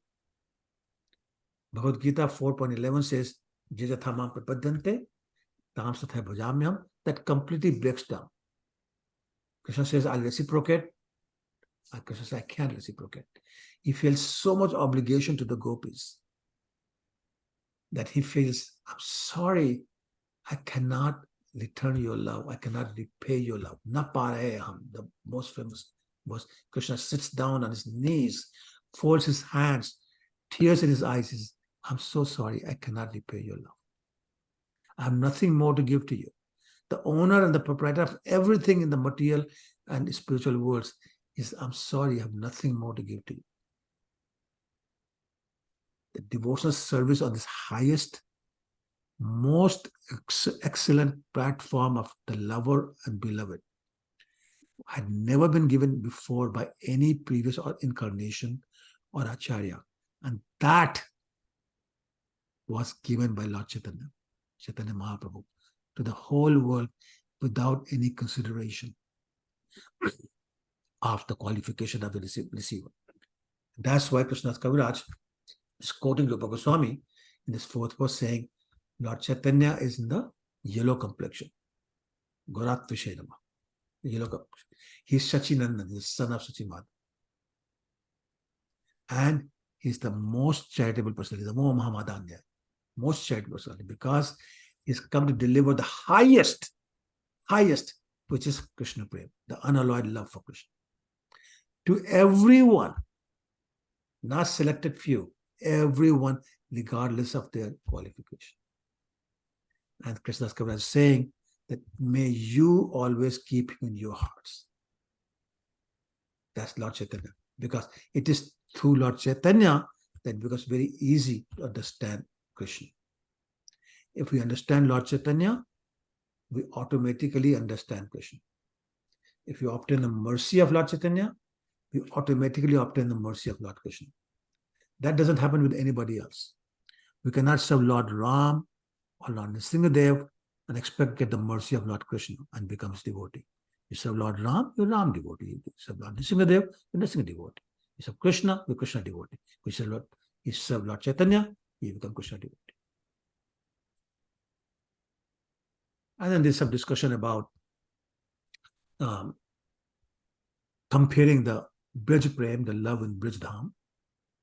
A: Bhagavad Gita 4.11 says, Jajathamam prapadyante, tam sathai bhajamyam, that completely breaks down. Krishna says, I'll reciprocate. And Krishna says, I can't reciprocate. He feels so much obligation to the gopis that he feels, I'm sorry, I cannot return your love. I cannot repay your love. Na pare hum, the most famous was Krishna sits down on his knees, folds his hands, tears in his eyes, says, I'm so sorry, I cannot repay your love. I have nothing more to give to you. The owner and the proprietor of everything in the material and spiritual worlds is, I'm sorry, I have nothing more to give to you. The devotional service on this highest, most excellent platform of the lover and beloved had never been given before by any previous incarnation or acharya. And that was given by Lord Chaitanya, Chaitanya Mahaprabhu, to the whole world without any consideration of the qualification of the receiver. That's why Krishna's Kaviraj is quoting Rupa Goswami in this fourth verse saying, Lord Chaitanya is in the yellow complexion. Gorat Vishenama. Yellow complexion. He's Sachinandan, the son of Sachimad. And he's the most charitable person. He's the Mahamadanya, most charitable person, because he's come to deliver the highest, which is Krishna Prem, the unalloyed love for Krishna. To everyone, not selected few, everyone, regardless of their qualification. And Krishna's Kaviraj is saying that may you always keep him in your hearts. That's Lord Chaitanya. Because it is through Lord Chaitanya that it becomes very easy to understand Krishna. If we understand Lord Chaitanya, we automatically understand Krishna. If you obtain the mercy of Lord Chaitanya, we automatically obtain the mercy of Lord Krishna. That doesn't happen with anybody else. We cannot serve Lord Ram or Lord Nrsimhadev and expect to get the mercy of Lord Krishna and becomes devotee. You serve Lord Ram, you're Ram devotee. You serve Lord Nrsimhadev, you're Nrsimha devotee. You serve Krishna, you're Krishna devotee. You serve Lord Chaitanya, you become Krishna devotee. And then there's some discussion about comparing the Brij Prem, the love in Brij Dham,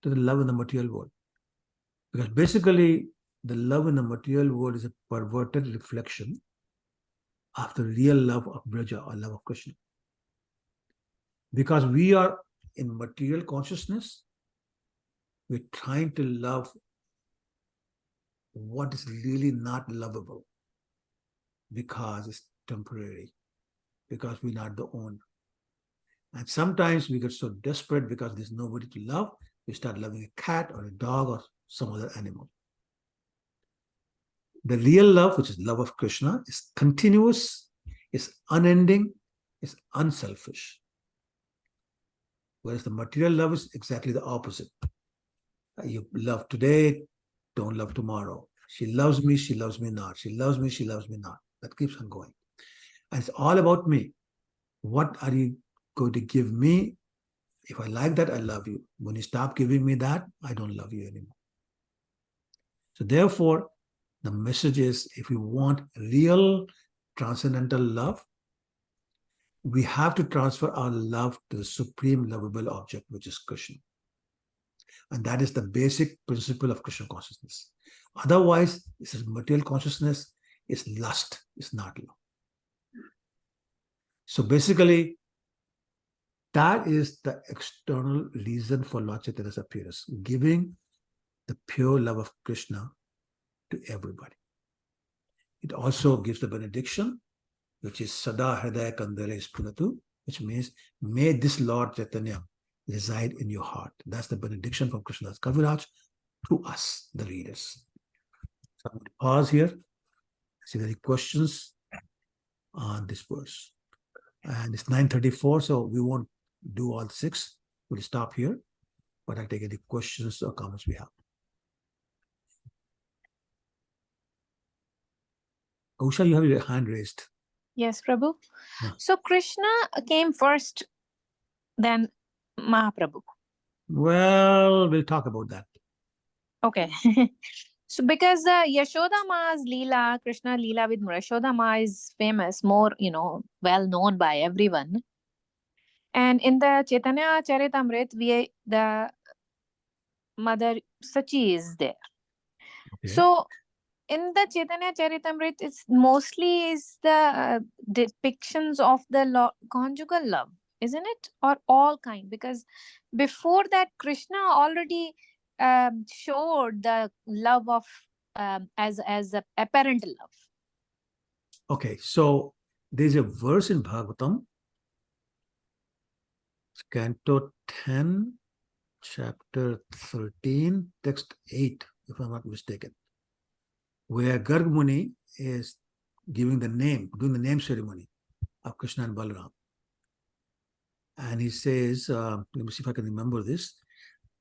A: to the love in the material world. Because basically, the love in the material world is a perverted reflection of the real love of Braja or love of Krishna. Because we are in material consciousness, we're trying to love what is really not lovable because it's temporary, because we're not the owner. And sometimes we get so desperate because there's nobody to love, we start loving a cat or a dog or some other animal. The real love, which is love of Krishna, is continuous, is unending, is unselfish. Whereas the material love is exactly the opposite. You love today, don't love tomorrow. She loves me not. She loves me not. That keeps on going. And it's all about me. What are you going to give me? If I like that, I love you. When you stop giving me that, I don't love you anymore. So therefore, the message is, if we want real transcendental love, we have to transfer our love to the supreme lovable object, which is Krishna. And that is the basic principle of Krishna consciousness. Otherwise, this is material consciousness, is lust, it's not love. So basically, that is the external reason for Lord Chaitanya's appearance, giving the pure love of Krishna to everybody. It also gives the benediction, which is Sada Hridaya Kandale Spunatu, which means, may this Lord Chaitanya reside in your heart. That's the benediction from Krishnadas Kaviraj to us, the readers. So I'm going to pause here. See any questions on this verse. And it's 9:34, so we won't do all 6. We'll stop here, but I'll take any questions or comments we have. Usha, you have your hand raised.
H: Yes, Prabhu.
A: Yeah.
H: So Krishna came first, then Mahaprabhu.
A: Well, we'll talk about that.
H: Okay. So because the Yashoda Ma's Lila, Krishna Lila with Yashoda Ma is famous, more, well known by everyone. And in the Chaitanya Charitamrita, the mother Sachi is there.
A: Okay.
H: So in the Chaitanya Charitamrita, it's mostly is the depictions of the conjugal love, isn't it? Or all kind? Because before that, Krishna already showed the love of as a apparent love.
A: Okay, so there's a verse in Bhagavatam, Canto 10, chapter 13, text 8, if I'm not mistaken, where Garg Muni is doing the name ceremony of Krishna and Balaram. And he says, let me see if I can remember this.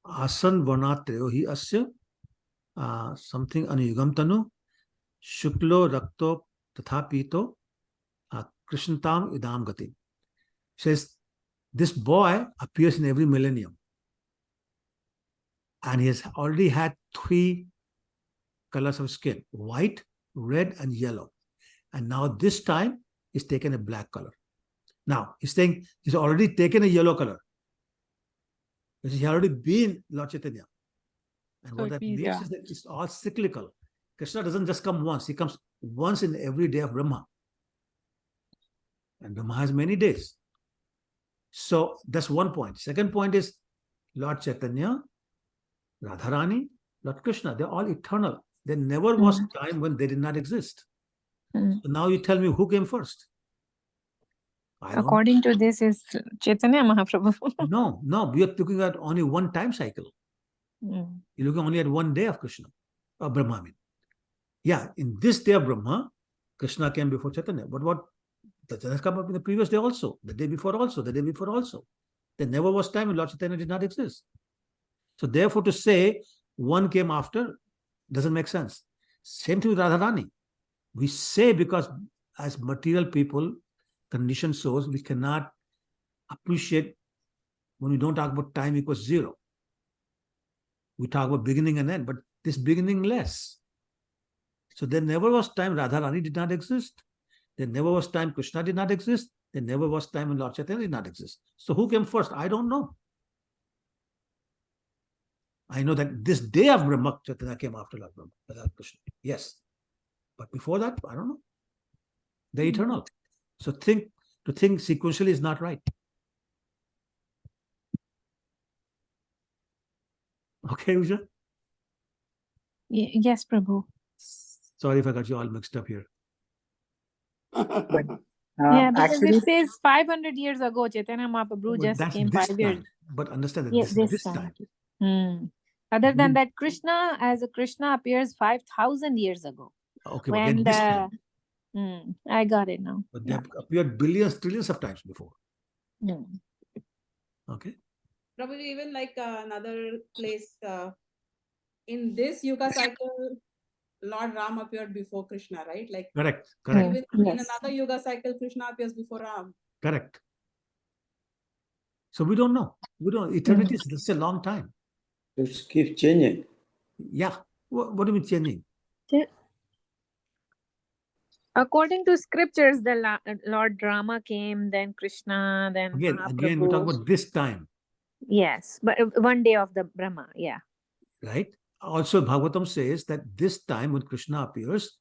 A: Asan Varnatreo hi asya something anuyugam tanu shuklo rakto tathapito Krishnatam idam gati. Says, this boy appears in every millennium. And he has already had 3 colors of skin, white, red, and yellow. And now this time, he's taken a black color. Now, he's saying he's already taken a yellow color. Because he already been Lord Chaitanya. And what that means is that it's all cyclical. Krishna doesn't just come once. He comes once in every day of Brahma. And Brahma has many days. So that's one point. Second point is Lord Chaitanya, Radharani, Lord Krishna. They're all eternal. There never was time when they did not exist. So now you tell me who came first?
H: According to this is Chaitanya Mahaprabhu.
A: No, we are looking at only one time cycle. You're looking only at one day of Krishna, or Brahma. I mean. Yeah, in this day of Brahma, Krishna came before Chaitanya. But what? Chaitanya has come up in the previous day also, the day before also, the day before also. There never was time when Lord Chaitanya did not exist. So therefore to say one came after doesn't make sense. Same thing with Radharani. We say because as material people, conditioned souls, we cannot appreciate when we don't talk about time equals zero. We talk about beginning and end, but this beginning less. So there never was time Radharani did not exist. There never was time Krishna did not exist. There never was time when Lord Chaitanya did not exist. So who came first? I don't know. I know that this day of Brahma, Chaitanya came after Lord Brahma, Lord Krishna. Yes. But before that, I don't know. They're eternal. So to think sequentially is not right. Okay, Usha?
H: Yes, Prabhu.
A: Sorry if I got you all mixed up here.
H: Yeah, because
G: Actually,
H: it says 500 years ago, Chaitanya Mahaprabhu
A: But
H: just
A: that's
H: came
A: this
H: 5 years.
A: time. But understand that
H: Yeah,
A: this is this time.
H: Other than that, Krishna as a Krishna appears 5,000 years ago.
A: Okay, but
H: When
A: again, this time.
H: I got it now.
A: But they have appeared billions, trillions of times before. Okay.
K: Probably even like another place in this Yuga cycle, Lord Ram appeared before Krishna, right? Like
A: Correct.
K: even in another Yuga cycle, Krishna appears before Ram.
A: Correct. So we don't know. We don't. Eternity is just a long time.
O: It keeps changing.
A: Yeah. What do you mean changing?
H: According to scriptures, the Lord Rama came, then Krishna, then
A: Again, we talk about this time.
H: Yes, but one day of the Brahma, yeah.
A: Right? Also, Bhagavatam says that this time when Krishna appears,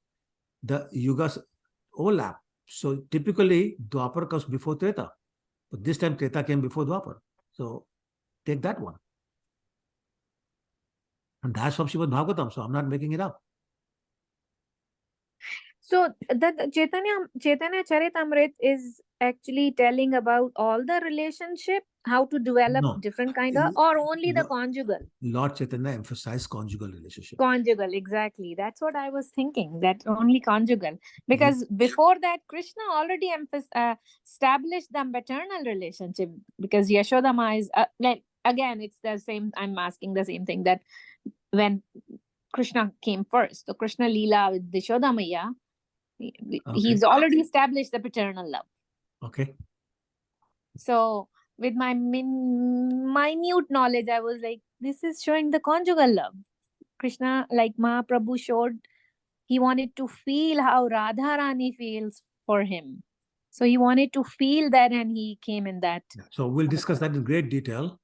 A: the yugas overlap. So typically, Dwapar comes before Treta. But this time, Treta came before Dwapar. So take that one. And that's from Srimad Bhagavatam. So I'm not making it up.
H: So the Chaitanya Charitamrita is actually telling about all the relationship, how to develop different kind of, or only the conjugal?
A: Lord Chaitanya emphasized conjugal relationship.
H: Conjugal, exactly. That's what I was thinking, that only conjugal. Because before that, Krishna already established the maternal relationship, because Yashodama is, like, again, it's the same, I'm asking the same thing, that when Krishna came first, so Krishna Lila with Yashodamaya, he's already established the paternal love.
A: Okay.
H: So with my minute knowledge, I was like, this is showing the conjugal love. Krishna, like Mahaprabhu showed, he wanted to feel how Radharani feels for him. So he wanted to feel that, and he came in that.
A: So we'll discuss that in great detail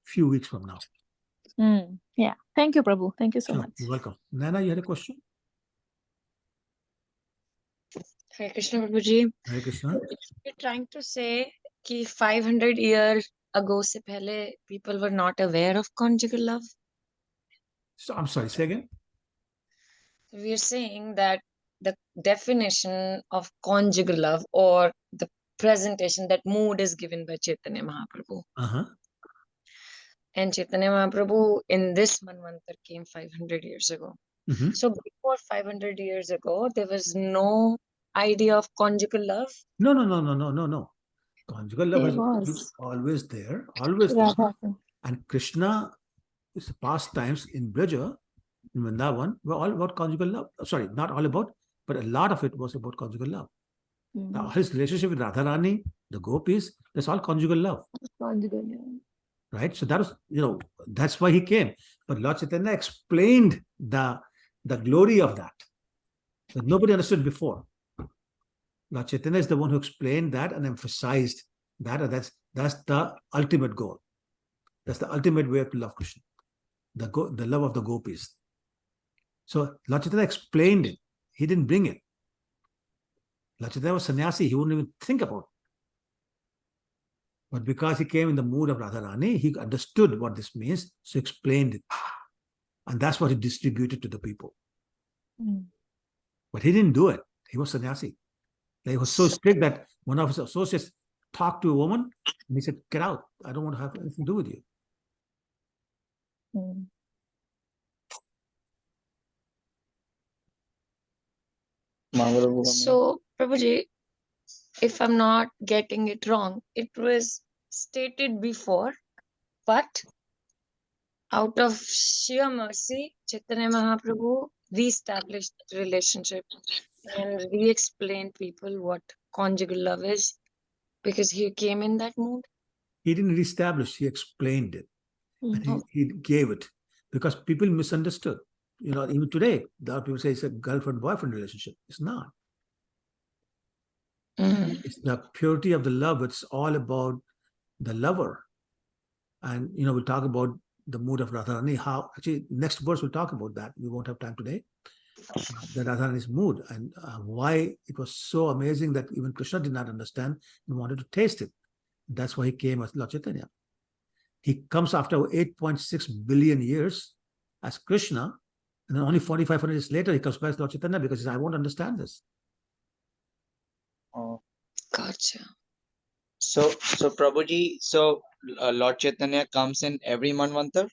A: few weeks from now.
H: Yeah. Thank you, Prabhu. Thank you so much.
A: You're welcome. Nana, you had a question?
J: Hare Krishna, Prabhuji.
A: Hare Krishna.
J: You're trying to say that 500 years ago se pehle people were not aware of conjugal love?
A: So I'm sorry, say again.
J: We are saying that the definition of conjugal love, or the presentation, that mood is given by Chaitanya Mahaprabhu. And Chaitanya Mahaprabhu in this Manvantar came 500 years ago. So before 500 years ago, there was no idea of conjugal love?
A: No. Conjugal love is always there, always there. And Krishna, his pastimes in Braja, in Vrindavan, were all about conjugal love. Sorry, not all about, but a lot of it was about conjugal love. Now, his relationship with Radharani, the gopis, that's all conjugal love.
H: Conjugal, yeah.
A: Right? So that was, that's why he came. But Lord Chaitanya explained the glory of that nobody understood before. Lord Chaitanya is the one who explained that and emphasized that, and that's the ultimate goal. That's the ultimate way to love Krishna, the love of the gopis. So Lord Chaitanya explained it. He didn't bring it. Lord Chaitanya was sannyasi. He wouldn't even think about it. But because he came in the mood of Radharani, he understood what this means, so explained it. And that's what he distributed to the people. But he didn't do it. He was sannyasi. He was so strict that one of his associates talked to a woman and he said, "Get out. I don't want to have anything to do with you."
J: So, Prabhuji, if I'm not getting it wrong, it was stated before, but Out of sheer mercy, Chaitanya Mahaprabhu re-established the relationship and re-explained people what conjugal love is because he came in that mood.
A: He didn't reestablish, he explained it. And he gave it because people misunderstood. You know, even today, there are people say it's a girlfriend-boyfriend relationship. It's not. It's the purity of the love. It's all about the lover. And, you know, we'll talk about the mood of Radharani. How, actually, next verse we'll talk about that. We won't have time today. The Radharani's mood and why it was so amazing that even Krishna did not understand and wanted to taste it. That's why he came as Lord Chaitanya. He comes after 8.6 billion years as Krishna, and then only 4,500 years later, he comes back as Lord Chaitanya because he says, I won't understand this.
L: Oh,
J: Gotcha.
L: so Prabhuji, so Lord Chaitanya comes in every Manvantar?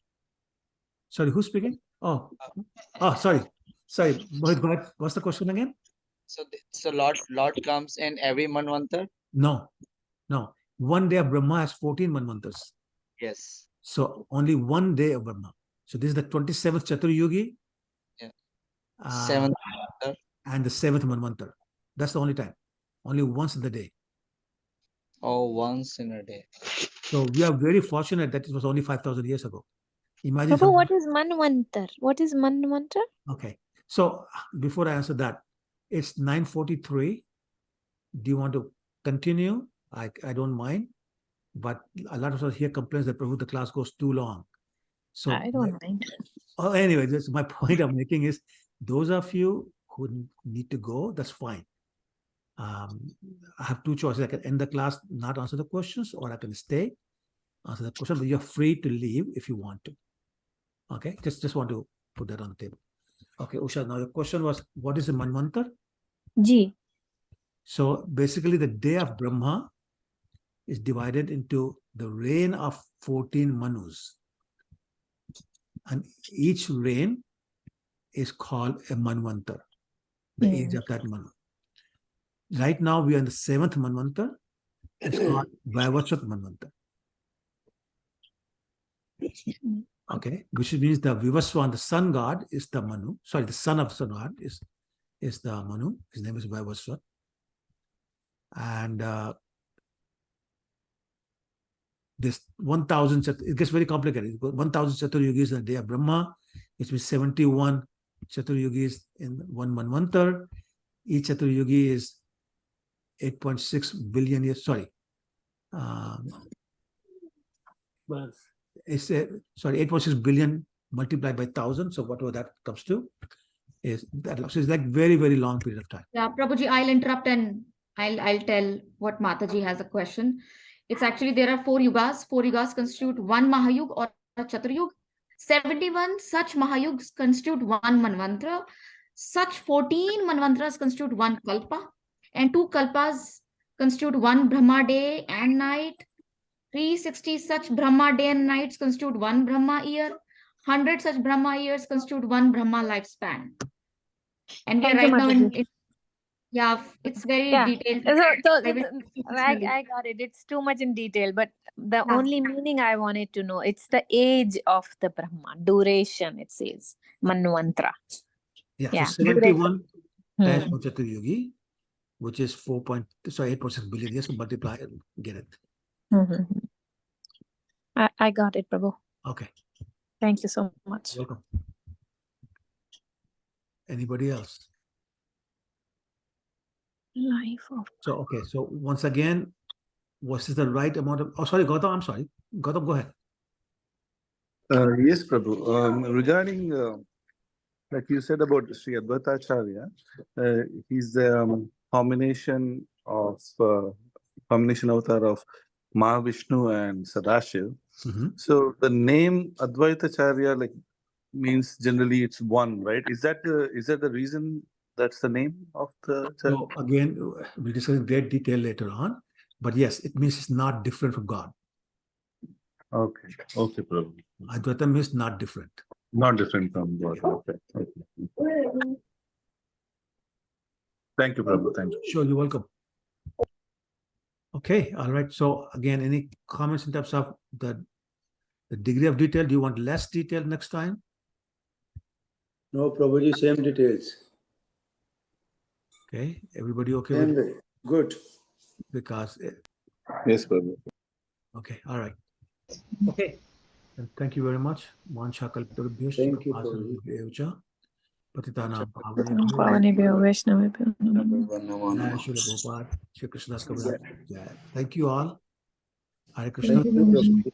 A: Sorry, who's speaking? Oh, sorry. Mohit, go ahead. What's the question again?
L: So Lord comes in every Manvantar?
A: No. One day of Brahma has 14 Manvantars.
L: Yes.
A: So only one day of Brahma. So this is the 27th Chaturyugi.
L: Yeah. Seventh Manvantar.
A: And the 7th Manvantar. That's the only time. Only once in the day.
L: Oh, once in a day.
A: So we are very fortunate that it was only 5,000 years ago. Imagine.
H: Prabhu, what is Manvantar? What is Manvantar?
A: Okay. So before I answer that, it's 9:43. Do you want to continue? I don't mind. But a lot of us here complains that Prabhu, the class goes too long. So
H: I don't mind.
A: Oh, anyway, that's my point I'm making is those of you who need to go, that's fine. I have two choices. I can end the class, not answer the questions, or I can stay, answer the question, but you're free to leave if you want to. Okay, just want to put that on the table. Okay, Usha, now your question was, what is a Manvantar?
H: Ji.
A: So basically the day of Brahma is divided into the reign of 14 Manus. And each reign is called a Manvantar, the age of that Manu. Right now we are in the 7th Manvantar. It's called Vaivasvat Manvantar. Okay, which means the Vivaswan, the sun god, is the Manu. Sorry, the son of sun god is the Manu. His name is Vaivasvat. And this 1,000, it gets very complicated. 1,000 Chaturyugis in the day of Brahma, which means 71 Chaturyugis in one Manvantar. Each Chaturyugi is 8.6 billion years. Sorry. It's 8.6 billion multiplied by 1,000. So whatever that comes to is that. So it's like very, very long period of time.
I: Yeah, Prabhuji, I'll interrupt and I'll tell what Mataji has a question. It's actually there are 4 yugas. 4 yugas constitute one Mahayug or a Chaturyug. 71 such Mahayugs constitute one Manvantra. Such 14 Manvantras constitute one Kalpa. And 2 Kalpas constitute one Brahma day and night. 360 such Brahma day and nights constitute one Brahma year. 100 such Brahma years constitute one Brahma lifespan. And we are right now in yeah, it's very detailed.
H: I got it. It's too much in detail, but the only meaning I wanted to know, it's the age of the Brahma, duration, it says, Manvantra.
A: Yeah. So 71 times Chaturyugi, which is 8.6 billion years, so multiply and get it.
H: I got it, Prabhu.
A: Okay.
H: Thank you so much.
A: Welcome. Anybody else?
H: Life of.
A: So, okay. So once again, what is the right amount of, sorry, Gautam, I'm sorry. Gautam, go ahead.
P: Yes, Prabhu. Regarding, like you said about Sri Advaitacharya, he's the combination avatar of Mahavishnu and Sadashiv. So the name Advaitacharya means generally it's one, right? Is that the reason that's the name of the?
A: So again, we'll discuss in great detail later on. But yes, it means it's not different from God.
P: Okay, Prabhu.
A: Advaita means not different.
P: Not different from God. Okay. Thank you, Prabhu. Thank you.
A: Sure, you're welcome. Okay, all right. So again, any comments in terms of the The degree of detail, do you want less detail next time?
O: No, Prabhuji, same details.
A: Okay, everybody okay
O: Same
A: with
O: way. Good.
A: Because
P: Yes, Prabhu.
A: okay, all right. Okay, and thank you very much. Vansha kalpatarubhyash
O: Thank you, Prabhuji.
A: kripasindubhyeva patitanam
H: Pavanebhyo Vaishnavebhyo namo namo.
A: Jai Shri Prabhupada, Shri Krishna Kaviraj. Jai. Thank you all. Hare
H: Thank
A: Krishna.
H: you, Prabhuji.